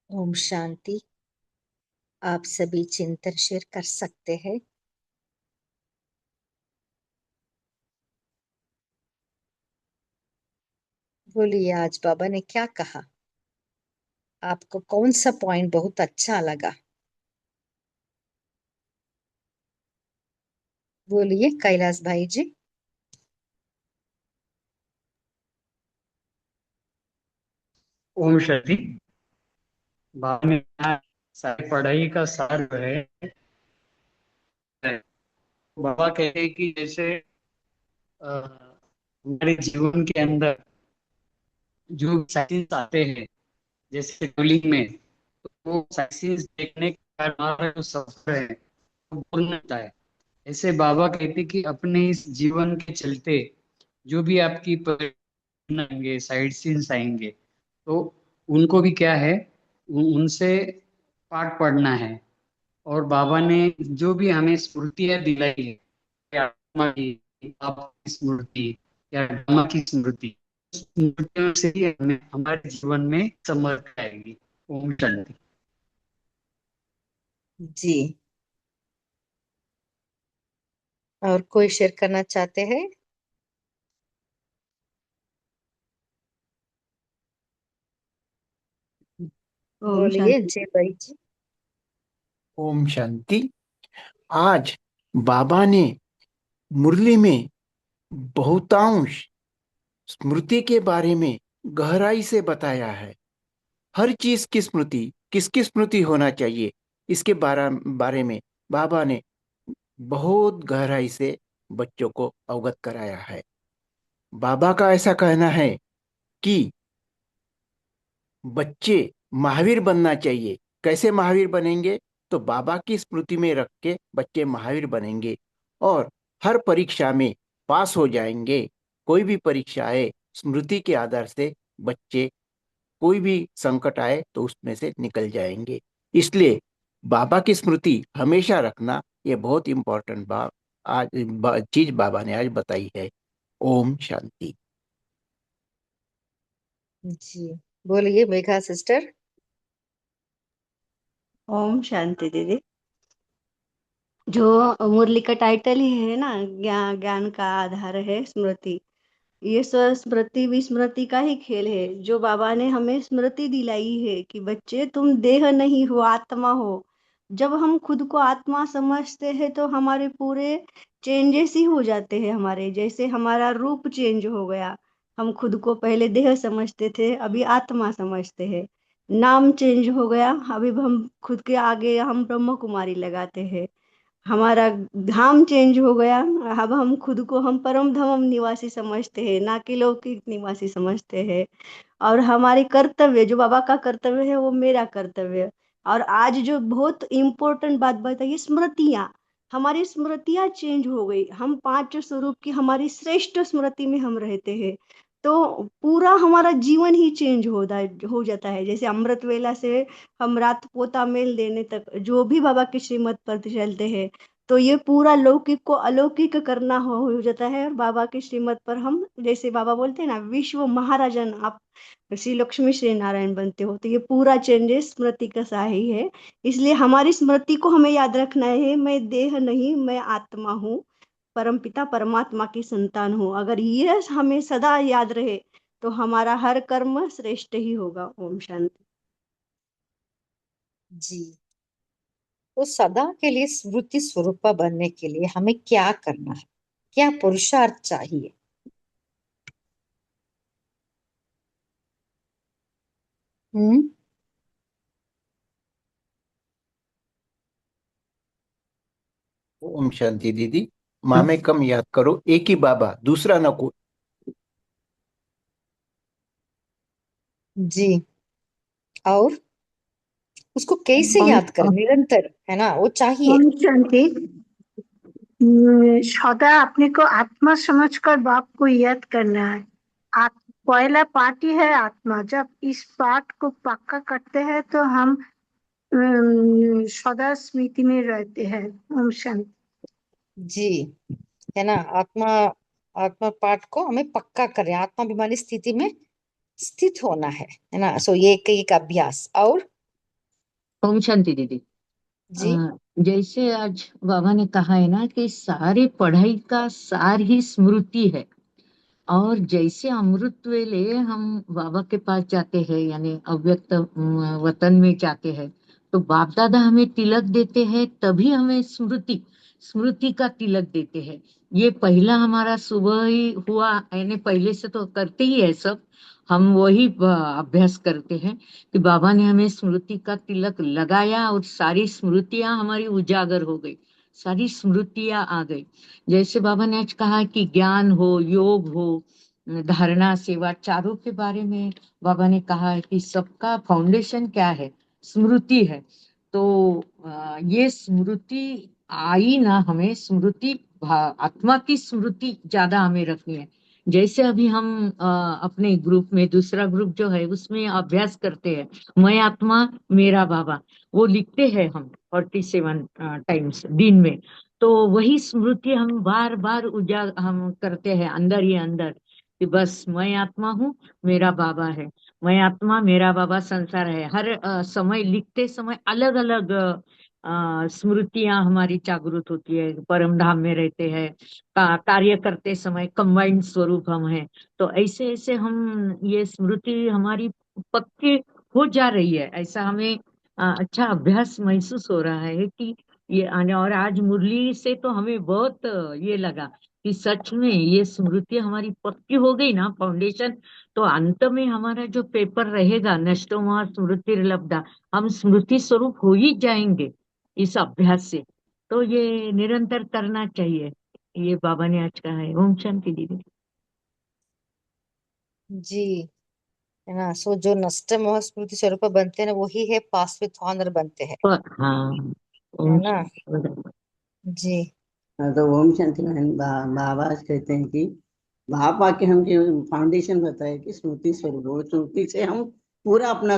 ओम शांति। आप सभी चिंतन शेयर कर सकते हैं। बोलिए, आज बाबा ने क्या कहा? आपको कौन सा पॉइंट बहुत अच्छा लगा? बोलिए कैलाश भाई जी। ओम शांति। बाद में सारी पढ़ाई का सार जो है, बाबा कहते हैं कि जैसे हमारे जीवन के अंदर जो साइंस आते हैं, जैसे कूलिंग में, तो वो साइंस देखने के कारण हमारा जो सफर है वो पूर्ण होता है। ऐसे बाबा कहते हैं कि अपने इस जीवन के चलते जो भी आपकी आएंगे, साइड सीन्स आएंगे, तो उनको भी क्या है, उनसे पाठ पढ़ना है, और बाबा ने जो भी हमें स्मृतियां दिलाई है, या आत्मा की, बाबा की स्मृति या ब्रह्मा की स्मृति, उस स्मृतियों से ही हमें हमारे जीवन में समर्थ आएगी। ओम शांति। जी। और कोई शेयर करना चाहते हैं? ओम बोलिए शांति। जय भाई जी। ओम शांति। आज बाबा ने मुरली में बहुतांश स्मृति के बारे में गहराई से बताया है। हर चीज की स्मृति, किसकी स्मृति होना चाहिए, इसके बारे में बाबा ने बहुत गहराई से बच्चों को अवगत कराया है। बाबा का ऐसा कहना है कि बच्चे महावीर बनना चाहिए। कैसे महावीर बनेंगे? तो बाबा की स्मृति में रख के बच्चे महावीर बनेंगे और हर परीक्षा में पास हो जाएंगे। कोई भी परीक्षा आए, स्मृति के आधार से बच्चे, कोई भी संकट आए तो उसमें से निकल जाएंगे। इसलिए बाबा की स्मृति हमेशा रखना, ये बहुत इंपॉर्टेंट बात आज चीज बाबा ने आज बताई है। ओम शांति। जी, बोलिए मेघा सिस्टर। ओम शांति दीदी। जो मुरली का टाइटल ही है ना, ज्ञान का आधार है स्मृति। ये सब स्मृति विस्मृति का ही खेल है। जो बाबा ने हमें स्मृति दिलाई है कि बच्चे तुम देह नहीं हो, आत्मा हो। जब हम खुद को आत्मा समझते हैं तो हमारे पूरे चेंजेस ही हो जाते हैं। हमारे जैसे हमारा रूप चेंज हो गया। हम खुद को पहले देह समझते थे, अभी आत्मा समझते हैं। नाम चेंज हो गया, अभी हम खुद के आगे हम ब्रह्म कुमारी लगाते हैं। हमारा धाम चेंज हो गया, अब हम खुद को हम परम धाम निवासी समझते हैं, ना कि लौकिक निवासी समझते हैं। और हमारे कर्तव्य, जो बाबा का कर्तव्य है वो मेरा कर्तव्य है। और आज जो बहुत इम्पोर्टेंट बात बताइए, स्मृतियाँ। हमारी स्मृतियाँ चेंज हो गई। हम पांच स्वरूप की हमारी श्रेष्ठ स्मृति में हम रहते हैं। तो पूरा हमारा जीवन ही चेंज हो जाता है। जैसे अमृत वेला से हम रात पोता मेल देने तक जो भी बाबा की श्रीमत पर चलते हैं, तो ये पूरा लौकिक को अलौकिक करना हो जाता है। और बाबा की श्रीमत पर हम, जैसे बाबा बोलते हैं ना, विश्व महाराजन आप श्री लक्ष्मी श्री नारायण बनते हो। तो ये पूरा चेंजेस स्मृति का सही है। इसलिए हमारी स्मृति को हमें याद रखना है, मैं देह नहीं, मैं आत्मा हूँ, परमपिता परमात्मा की संतान हूँ। अगर ये हमें सदा याद रहे तो हमारा हर कर्म श्रेष्ठ ही होगा। ओम शांति। जी। तो सदा के लिए स्मृति स्वरूपा बनने के लिए हमें क्या करना है, क्या पुरुषार्थ चाहिए? हम्म। ओम शांति दीदी। माँ में कम याद करो, एक ही बाबा, दूसरा ना कोई। जी। और उसको कैसे ओम याद करें? निरंतर, है ना, वो चाहिए। ओम शांति। सदा अपने को आत्मा समझकर बाप को याद करना है। आत, पहला पार्ट ही है आत्मा। जब इस पार्ट को पक्का करते हैं तो हम सदा स्मृति में रहते हैं। ओम शांति। जी, है ना। आत्मा, आत्मा पाठ को हमें पक्का करें, आत्माभिमानी स्थिति में स्थित होना है ना। सो ये एक अभ्यास। और ओम शांति दीदी। जी। जैसे आज बाबा ने कहा है ना कि सारे पढ़ाई का सार ही स्मृति है। और जैसे अमृत वेले हम बाबा के पास जाते हैं, यानी अव्यक्त वतन में जाते हैं, तो बाप दादा हमें तिलक देते हैं, तभी हमें स्मृति स्मृति का तिलक देते हैं। ये पहला हमारा सुबह ही हुआ, यानी पहले से तो करते ही है सब, हम वही अभ्यास करते हैं कि बाबा ने हमें स्मृति का तिलक लगाया और सारी स्मृतियां हमारी उजागर हो गई, सारी स्मृतियां आ गई। जैसे बाबा ने आज कहा कि ज्ञान हो, योग हो, धारणा, सेवा, चारों के बारे में बाबा ने कहा है कि सबका फाउंडेशन क्या है? स्मृति है। तो ये स्मृति आई ना, हमें स्मृति आत्मा की स्मृति ज्यादा हमें रखनी है। जैसे अभी हम अपने ग्रुप में दूसरा ग्रुप जो है उसमें अभ्यास करते हैं, मैं आत्मा मेरा बाबा, वो लिखते हैं हम 47 टाइम्स दिन में। तो वही स्मृति हम बार बार हम करते हैं अंदर ही अंदर, कि बस मैं आत्मा हूँ, मेरा बाबा है। मैं आत्मा मेरा बाबा संसार है। हर समय लिखते समय अलग अलग स्मृतियां हमारी जागृत होती है। परम धाम में रहते हैं, कार्य करते समय कंबाइंड स्वरूप हम हैं। तो ऐसे ऐसे हम ये स्मृति हमारी पक्की हो जा रही है, ऐसा हमें अच्छा अभ्यास महसूस हो रहा है कि ये और आज मुरली से तो हमें बहुत ये लगा कि सच में ये स्मृति हमारी पक्की हो गई ना, फाउंडेशन। तो अंत में हमारा जो पेपर रहेगा, नष्टो वहाँ स्मृति लब्धा, हम स्मृति स्वरूप हो ही जाएंगे इस अभ्यास से। तो ये निरंतर करना चाहिए, ये बाबा ने आज कहा है। ओम शांति दीदी। जी, है ना। सो जो नष्ट मोह स्मृति स्वरूप बनते हैं ना, वही है पास विथ ऑनर बनते हैं, हाँ, है ओम ना। शांति। जी। हाँ, तो ओम शांति बहन बाबा कहते हैं कि वहां आके हम फाउंडेशन बताए कि स्मृति स्वरूप हो, स्मृति से हम पूरा अपना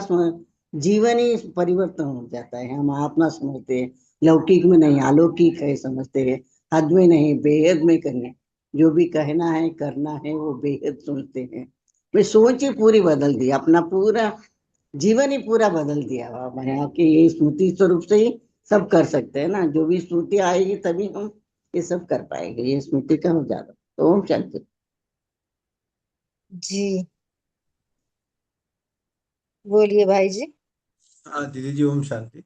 जीवन ही परिवर्तन हो जाता है। हम आत्मा समझते हैं, लौकिक में नहीं अलौकिक है समझते हैं, हद में नहीं बेहद में करने, जो भी कहना है करना है वो बेहद सोचते हैं। मैं सोच ही पूरी बदल दी, अपना पूरा जीवन ही पूरा बदल दिया बाबा ने आके। ये स्मृति स्वरूप से ही सब कर सकते हैं ना, जो भी स्मृति आएगी तभी हम ये सब कर पाएंगे। ये स्मृति का हो जाता। तो ओम शांति। जी, बोलिए भाई जी। हाँ दीदी जी, ओम शांति।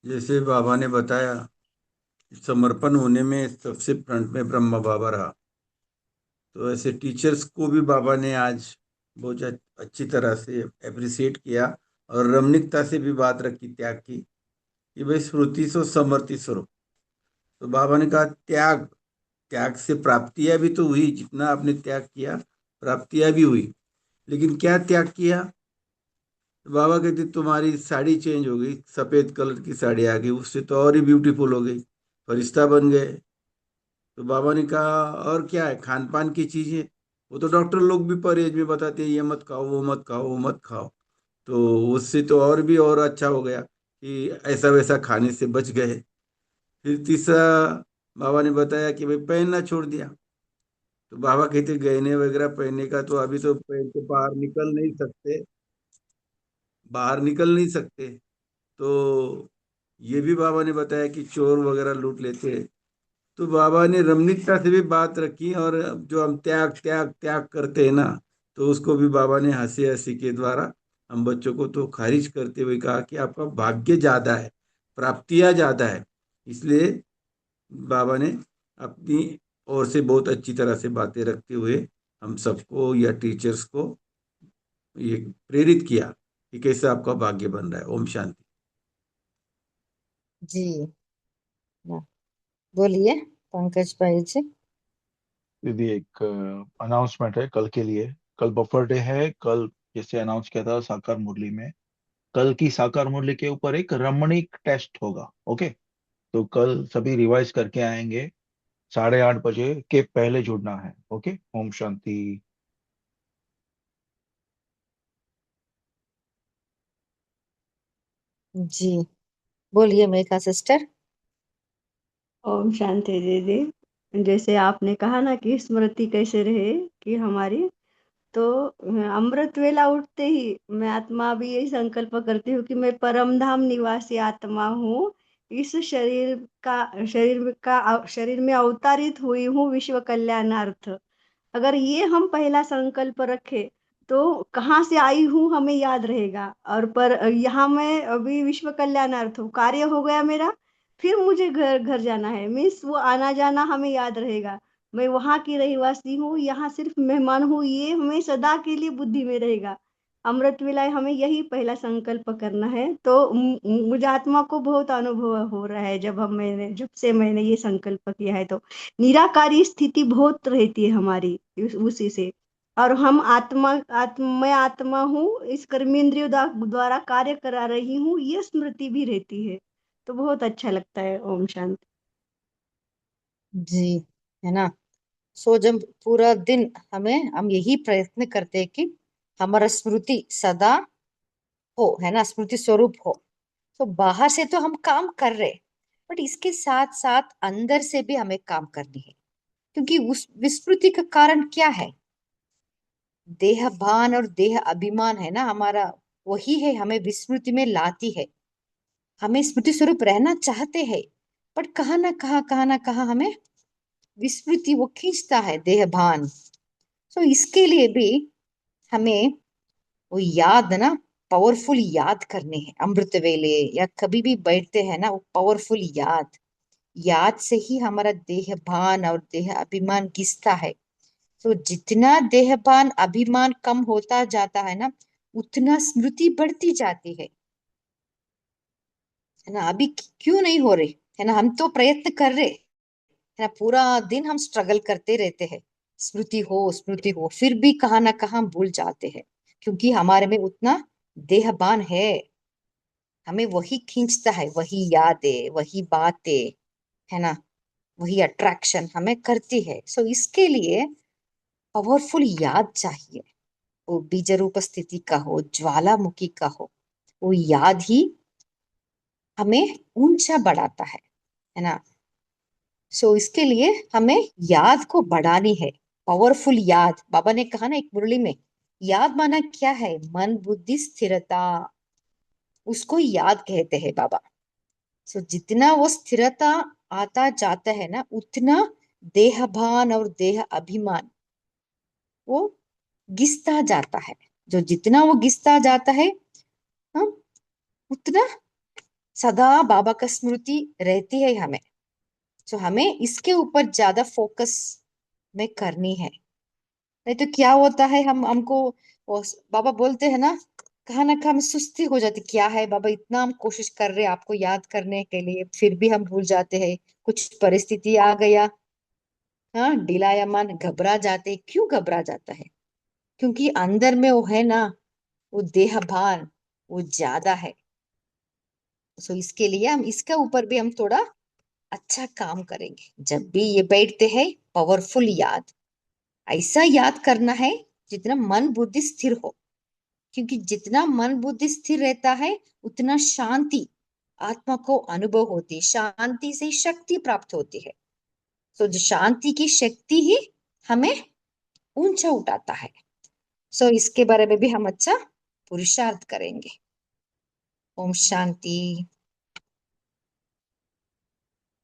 जैसे बाबा ने बताया, समर्पण होने में सबसे फ्रंट में ब्रह्मा बाबा रहा। तो ऐसे टीचर्स को भी बाबा ने आज बहुत अच्छी तरह से अप्रिसिएट किया और रमणीकता से भी बात रखी त्याग की, कि भाई स्मृति सो समर्ति स्वरूप। तो बाबा ने कहा त्याग, त्याग से प्राप्तियां भी तो हुई, जितना आपने त्याग किया प्राप्तियां भी हुई। लेकिन क्या त्याग किया? तो बाबा कहते तुम्हारी साड़ी चेंज हो गई, सफेद कलर की साड़ी आ गई, उससे तो और ही ब्यूटीफुल हो गई, फरिश्ता बन गए। तो बाबा ने कहा और क्या है, खान पान की चीजें, वो तो डॉक्टर लोग भी परहेज में बताते हैं, ये मत खाओ वो मत खाओ वो मत खाओ। तो उससे तो और भी और अच्छा हो गया कि ऐसा वैसा खाने से बच गए। फिर तीसरा बाबा ने बताया कि भाई पहनना छोड़ दिया। तो बाबा कहते गहने वगैरह पहनने का तो अभी तो पहन के बाहर निकल नहीं सकते, बाहर निकल नहीं सकते। तो ये भी बाबा ने बताया कि चोर वगैरह लूट लेते हैं। तो बाबा ने रमणीकता से भी बात रखी, और जो हम त्याग त्याग त्याग करते हैं ना, तो उसको भी बाबा ने हंसी हंसी के द्वारा हम बच्चों को तो खारिज करते हुए कहा कि आपका भाग्य ज्यादा है, प्राप्तियां ज्यादा है। इसलिए बाबा ने अपनी ओर से बहुत अच्छी तरह से बातें रखते हुए हम सबको या टीचर्स को ये प्रेरित किया कि कैसे आपका भाग्य बन रहा है। ओम शांति। जी, ना, बोलिए पंकज भाई जी। दीदी एक अनाउंसमेंट है कल के लिए। कल बफर डे है। कल जैसे अनाउंस किया था साकार मुरली में, कल की साकार मुरली के ऊपर एक रमणीक टेस्ट होगा। ओके, तो कल सभी रिवाइज करके आएंगे, 8:30 बजे के पहले जुड़ना है। ओके, ओम शांति। जी, बोलिए मेघा सिस्टर। ओम शांति दीदी। जैसे आपने कहा ना कि स्मृति कैसे रहे कि हमारी, तो अमृत वेला उठते ही मैं आत्मा भी यही संकल्प करती हूँ कि मैं परम धाम निवासी आत्मा हूँ। इस शरीर में अवतारित हुई हूँ विश्व कल्याणार्थ। अगर ये हम पहला संकल्प रखें तो कहाँ से आई हूँ हमें याद रहेगा। और पर यहाँ मैं अभी विश्व कल्याणार्थ हूँ, कार्य हो गया मेरा, फिर मुझे घर घर जाना है, मीन्स वो आना जाना हमें याद रहेगा। मैं वहां की रहवासी हूँ, यहाँ सिर्फ मेहमान हूँ, ये हमें सदा के लिए बुद्धि में रहेगा। अमृत विलाय हमें यही पहला संकल्प करना है। तो मुझे आत्मा को बहुत अनुभव हो रहा है, जब से मैंने ये संकल्प किया है, तो निराकारी स्थिति बहुत रहती है हमारी उसी से। और हम मैं आत्मा हूँ, इस कर्मेंद्रियों द्वारा कार्य करा रही हूँ, ये स्मृति भी रहती है। तो बहुत अच्छा लगता है। ओम शांति। जी, है ना। सो जब पूरा दिन हम यही प्रयत्न करते हैं कि हमारा स्मृति सदा हो, है ना, स्मृति स्वरूप हो। तो बाहर से तो हम काम कर रहे, बट इसके साथ साथ अंदर से भी हमें काम करनी है। क्योंकि उस विस्मृति का कारण क्या है? देह भान और देह अभिमान है ना हमारा, वही है हमें विस्मृति में लाती है। हमें स्मृति स्वरूप रहना चाहते हैं, पर कहाँ ना कहाँ हमें विस्मृति वो खींचता है, देह भान। तो इसके लिए भी हमें वो याद ना, पावरफुल याद करने हैं अमृत वेले, या कभी भी बैठते हैं ना, वो पावरफुल याद, याद से ही हमारा देह भान और देह अभिमान घिसता है। तो जितना देह भान अभिमान कम होता जाता है ना, उतना स्मृति बढ़ती जाती है ना। अभी क्यों नहीं हो रही है ना, हम तो प्रयत्न कर रहे है ना, पूरा दिन हम स्ट्रगल करते रहते हैं, स्मृति हो, फिर भी कहाँ ना कहाँ भूल जाते हैं। क्योंकि हमारे में उतना देहबान है, हमें वही खींचता है, वही यादें, वही बातें, है ना, वही अट्रैक्शन हमें करती है। सो इसके लिए पावरफुल याद चाहिए। वो बीज रूप स्थिति का हो, ज्वालामुखी का हो, वो याद ही हमें ऊंचा बढ़ाता है ना। सो इसके लिए हमें याद को बढ़ानी है, पावरफुल याद। बाबा ने कहा ना एक मुरली में, याद माना क्या है? मन बुद्धि स्थिरता, उसको याद कहते हैं बाबा। सो जितना वो स्थिरता आता जाता है ना, उतना देहभान और देह अभिमान वो घिसता जाता है। जो जितना वो घिसता जाता है, हाँ, उतना सदा बाबा का स्मृति रहती है हमें। सो हमें इसके ऊपर ज्यादा फोकस में करनी है। नहीं तो क्या होता है, हम हमको बाबा बोलते हैं ना, कहाँ ना कहाँ हमें सुस्ती हो जाती, क्या है बाबा इतना हम कोशिश कर रहे हैं आपको याद करने के लिए, फिर भी हम भूल जाते हैं। कुछ परिस्थिति आ गया, हाँ, ढिलाया मन, घबरा जाते हैं। क्यों घबरा जाता है? क्योंकि अंदर में वो है ना, वो देह भान वो ज्यादा है। सो इसके लिए हम इसके ऊपर भी हम थोड़ा अच्छा काम करेंगे। जब भी ये बैठते हैं, पावरफुल याद, ऐसा याद करना है जितना मन बुद्धि स्थिर हो। क्योंकि जितना मन बुद्धि स्थिर रहता है, उतना शांति आत्मा को अनुभव होती है, शांति से शक्ति प्राप्त होती है। सो जो शांति की शक्ति ही हमें ऊंचा उठाता है। सो इसके बारे में भी हम अच्छा पुरुषार्थ करेंगे। ओम शांति।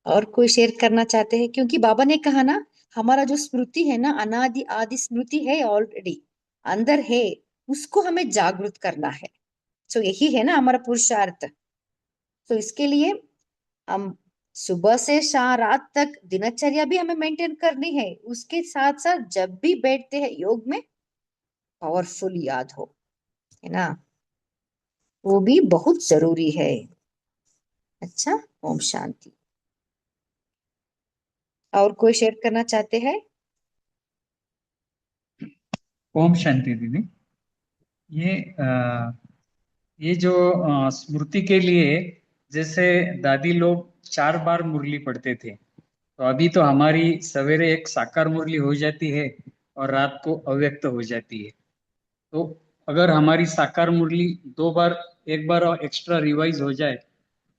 और कोई शेयर करना चाहते हैं? क्योंकि बाबा ने कहा ना, हमारा जो स्मृति है ना, अनादि आदि स्मृति है, ऑलरेडी अंदर है, उसको हमें जागृत करना है। सो यही है ना हमारा पुरुषार्थ। तो इसके लिए हम सुबह से शाम रात तक दिनचर्या भी हमें मेंटेन करनी है। उसके साथ साथ जब भी बैठते हैं योग में, पावरफुल याद हो, है ना, वो भी बहुत जरूरी है। अच्छा, ओम शांति। और कोई शेयर करना चाहते हैं? ओम शांति दीदी। ये ये जो स्मृति के लिए, जैसे दादी लोग 4 बार मुरली पढ़ते थे, तो अभी तो हमारी सवेरे एक साकार मुरली हो जाती है और रात को अव्यक्त हो जाती है। तो अगर हमारी साकार मुरली 2 बार, एक बार और एक्स्ट्रा रिवाइज हो जाए,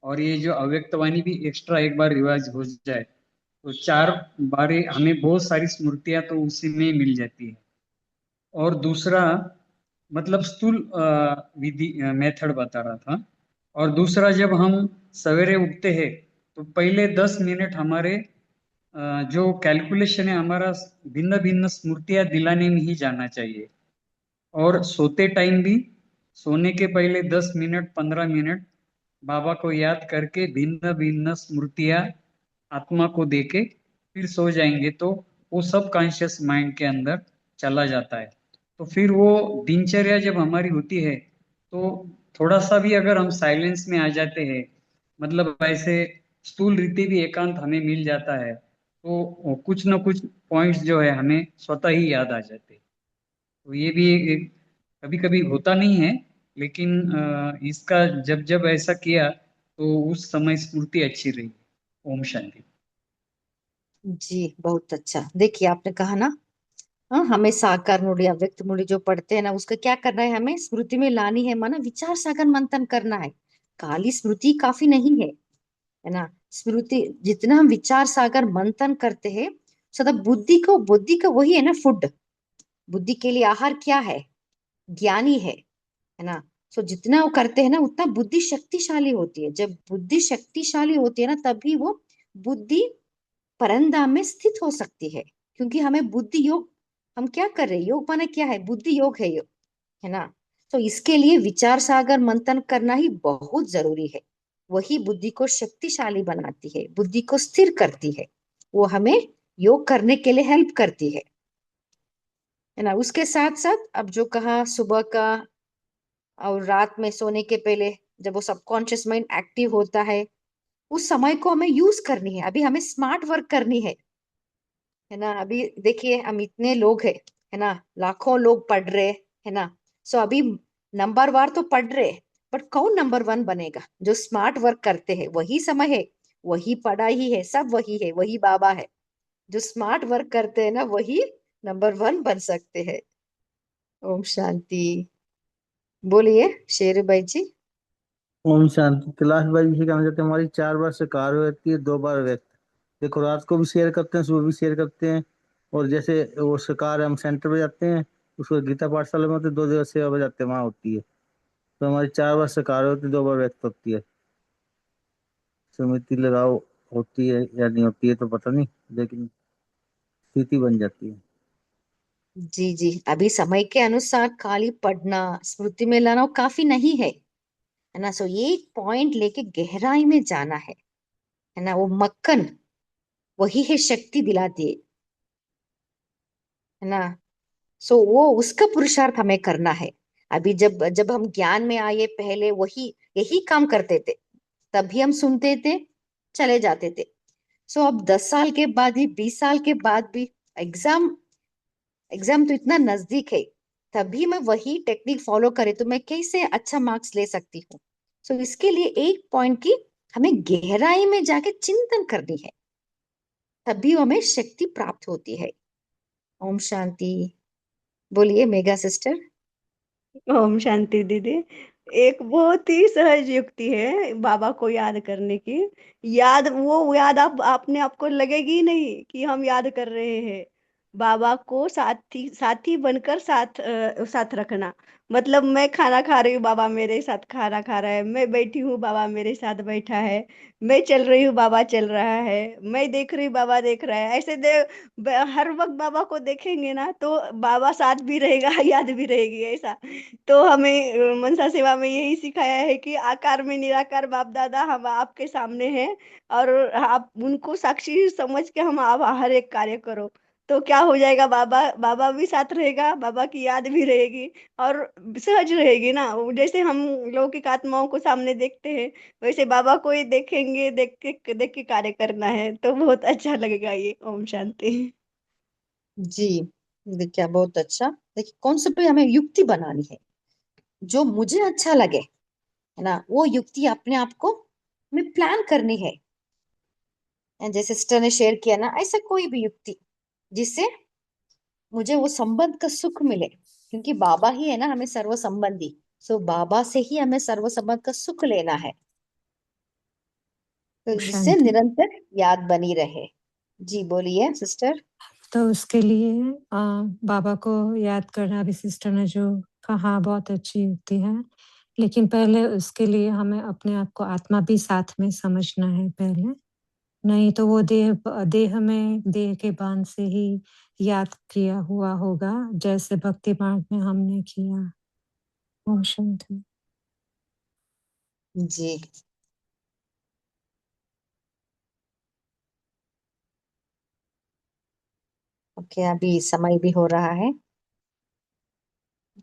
और ये जो अव्यक्त वाणी भी एक्स्ट्रा एक बार रिवाइज हो जाए, तो 4 बार हमें बहुत सारी स्मृतियां तो उसी में मिल जाती है। और दूसरा, मतलब स्थूल विधि मेथड बता रहा था। और दूसरा, जब हम सवेरे उठते हैं तो पहले 10 मिनट हमारे जो कैलकुलेशन है हमारा, भिन्न भिन्न स्मृतियां दिलाने में ही जाना चाहिए। और सोते टाइम भी, सोने के पहले 10 मिनट 15 मिनट बाबा को याद करके भिन्न भिन्न स्मृतियां आत्मा को देके फिर सो जाएंगे, तो वो सब कॉन्शियस माइंड के अंदर चला जाता है। तो फिर वो दिनचर्या जब हमारी होती है, तो थोड़ा सा भी अगर हम साइलेंस में आ जाते हैं, मतलब ऐसे स्थूल रीति भी एकांत हमें मिल जाता है, तो कुछ ना कुछ पॉइंट्स जो है हमें स्वतः ही याद आ जाते हैं। तो ये भी एक कभी कभी होता नहीं है, लेकिन इसका जब जब ऐसा किया तो उस समय स्फूर्ति अच्छी रही। ओम शांति। जी बहुत अच्छा। देखिए आपने कहा ना, हाँ, हमें साकार मूल्य अव्यक्त मूल्य जो पढ़ते हैं ना, उसका क्या करना है, हमें स्मृति में लानी है, माना विचार सागर मंथन करना है। खाली स्मृति काफी नहीं है ना। स्मृति जितना हम विचार सागर मंथन करते हैं, सदा बुद्धि का वही है ना फूड। बुद्धि के लिए आहार क्या है? ज्ञानी है ना। सो जितना वो करते हैं ना, उतना बुद्धि शक्तिशाली होती है। जब बुद्धि शक्तिशाली होती है ना, तभी वो बुद्धि परंधाम में स्थित हो सकती है। क्योंकि हमें बुद्धि योग, हम क्या कर रहे हैं, योग माने क्या है, बुद्धि योग है ना। तो इसके लिए विचार सागर मंथन करना ही बहुत जरूरी है। वही बुद्धि को शक्तिशाली बनाती है, बुद्धि को स्थिर करती है। वो हमें योग करने के लिए हेल्प करती है ना। उसके साथ साथ अब जो कहा सुबह का और रात में सोने के पहले, जब वो सबकॉन्शियस माइंड एक्टिव होता है, उस समय को हमें यूज करनी है। अभी हमें स्मार्ट वर्क करनी है ना। अभी देखिए हम इतने लोग है ना, लाखों लोग पढ़ रहे है ना। सो अभी नंबर वार तो पढ़ रहे, बट कौन नंबर वन बनेगा? जो स्मार्ट वर्क करते हैं, वही समय है, वही पढ़ाई है, सब वही है, वही बाबा है। जो स्मार्ट वर्क करते हैं ना, वही नंबर वन बन सकते हैं। ओम शांति। बोलिए शेर भाई जी। ओम शांति। कैलाश भाई जी कहना चाहते हैं हमारी 4 बार शिकार होती है, 2 बार व्यक्त। देखो रात को भी शेयर करते हैं, सुबह भी शेयर करते हैं। और जैसे वो शिकार हम सेंटर पे जाते हैं, उसको गीता पाठशाला में होते 2 जगह सेवा पे जाते हैं, वहाँ होती है। तो हमारी 4 बार शिकार होती है, 2 बार व्यक्त होती है। समिति लगाओ होती है या नहीं होती है तो पता नहीं, लेकिन स्थिति बन जाती है। जी जी, अभी समय के अनुसार खाली पढ़ना स्मृति में लाना वो काफी नहीं है ना। सो ये पॉइंट लेके गहराई में जाना है ना। वो मक्खन वही है, शक्ति दिलाती है ना। सो वो उसका पुरुषार्थ हमें करना है। अभी जब जब हम ज्ञान में आए, पहले वही यही काम करते थे, तभी हम सुनते थे, चले जाते थे। सो अब 10 साल के बाद भी, 20 साल के बाद भी, एग्जाम एग्जाम तो इतना नजदीक है, तभी मैं वही टेक्निक फॉलो करे तो मैं कैसे अच्छा मार्क्स ले सकती हूँ। सो इसके लिए एक पॉइंट की हमें गहराई में जाके चिंतन करनी है, तभी हमें शक्ति प्राप्त होती है। ओम शांति। बोलिए मेगा सिस्टर। ओम शांति दीदी। एक बहुत ही सहज युक्ति है बाबा को याद करने की। याद आप आपने आपको लगेगी ही नहीं कि हम याद कर रहे हैं। बाबा को साथी साथी बनकर साथ रखना। मतलब मैं खाना खा रही हूँ, बाबा मेरे साथ खाना खा रहा है। मैं बैठी हूँ, बाबा मेरे साथ बैठा है। मैं चल रही हूँ, बाबा चल रहा है। मैं देख रही हूँ, बाबा देख रहा है। ऐसे हर वक्त बाबा को देखेंगे ना, तो बाबा साथ भी रहेगा याद भी रहेगी, ऐसा। तो हमें मनसा सेवा में यही सिखाया है कि आकार में निराकार बाप दादा हम आपके सामने हैं। और आप उनको साक्षी समझ के हम आप हर एक कार्य करो। तो क्या हो जाएगा, बाबा बाबा भी साथ रहेगा, बाबा की याद भी रहेगी। और सहज रहेगी ना। वो जैसे हम लौकिक आत्माओं को सामने देखते हैं, वैसे बाबा को ही देखेंगे, देख के कार्य करना है, तो बहुत अच्छा लगेगा ये। ओम शांति। जी देखिए बहुत अच्छा। देखिए कौन से पे हमें युक्ति बनानी है, जो मुझे अच्छा लगे है ना, वो युक्ति अपने आप को हमें प्लान करनी है। जैसे सिस्टर ने शेयर किया ना, ऐसा कोई भी युक्ति जिससे मुझे वो संबंध का सुख मिले, क्योंकि बाबा ही है ना हमें सर्व संबंधी। सो बाबा से ही हमें सर्व संबंध का सुख लेना है, तो जिससे शांति। निरंतर याद बनी रहे। जी बोलिए सिस्टर। तो उसके लिए बाबा को याद करना, अभी सिस्टर ने जो कहा बहुत अच्छी युक्ति है। लेकिन पहले उसके लिए हमें अपने आप को आत्मा भी साथ में समझना है पहले। नहीं तो वो देह के बांध से ही याद किया हुआ होगा, जैसे भक्ति मार्ग में हमने किया। ओम शांति। जी ओके, अभी समय भी हो रहा है।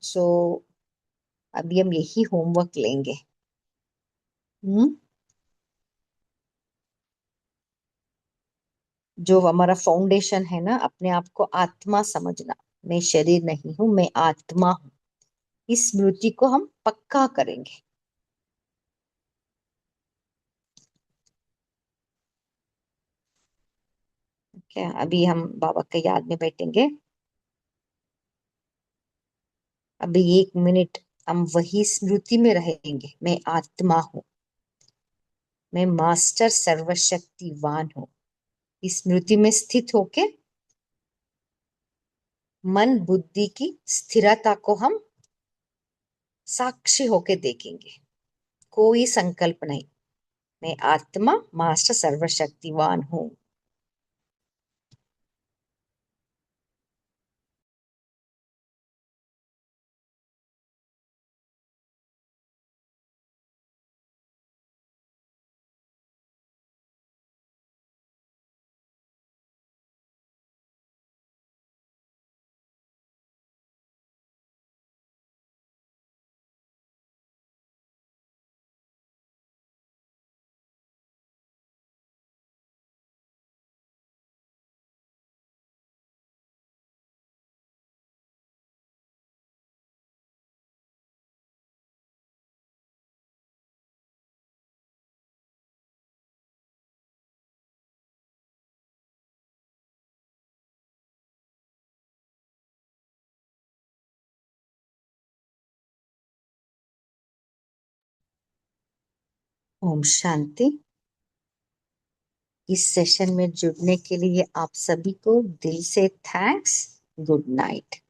सो अभी हम यही होमवर्क लेंगे। हम्म जो हमारा फाउंडेशन है ना, अपने आप को आत्मा समझना। मैं शरीर नहीं हूँ, मैं आत्मा हूँ। इस स्मृति को हम पक्का करेंगे। क्या अभी हम बाबा के याद में बैठेंगे। अभी 1 मिनट हम वही स्मृति में रहेंगे। मैं आत्मा हूँ, मैं मास्टर सर्वशक्तिवान हूँ। इस स्मृति में स्थित होके मन बुद्धि की स्थिरता को हम साक्षी होके देखेंगे। कोई संकल्प नहीं। मैं आत्मा मास्टर सर्वशक्तिवान हूँ। ओम शांति। इस सेशन में जुड़ने के लिए आप सभी को दिल से थैंक्स। Good night.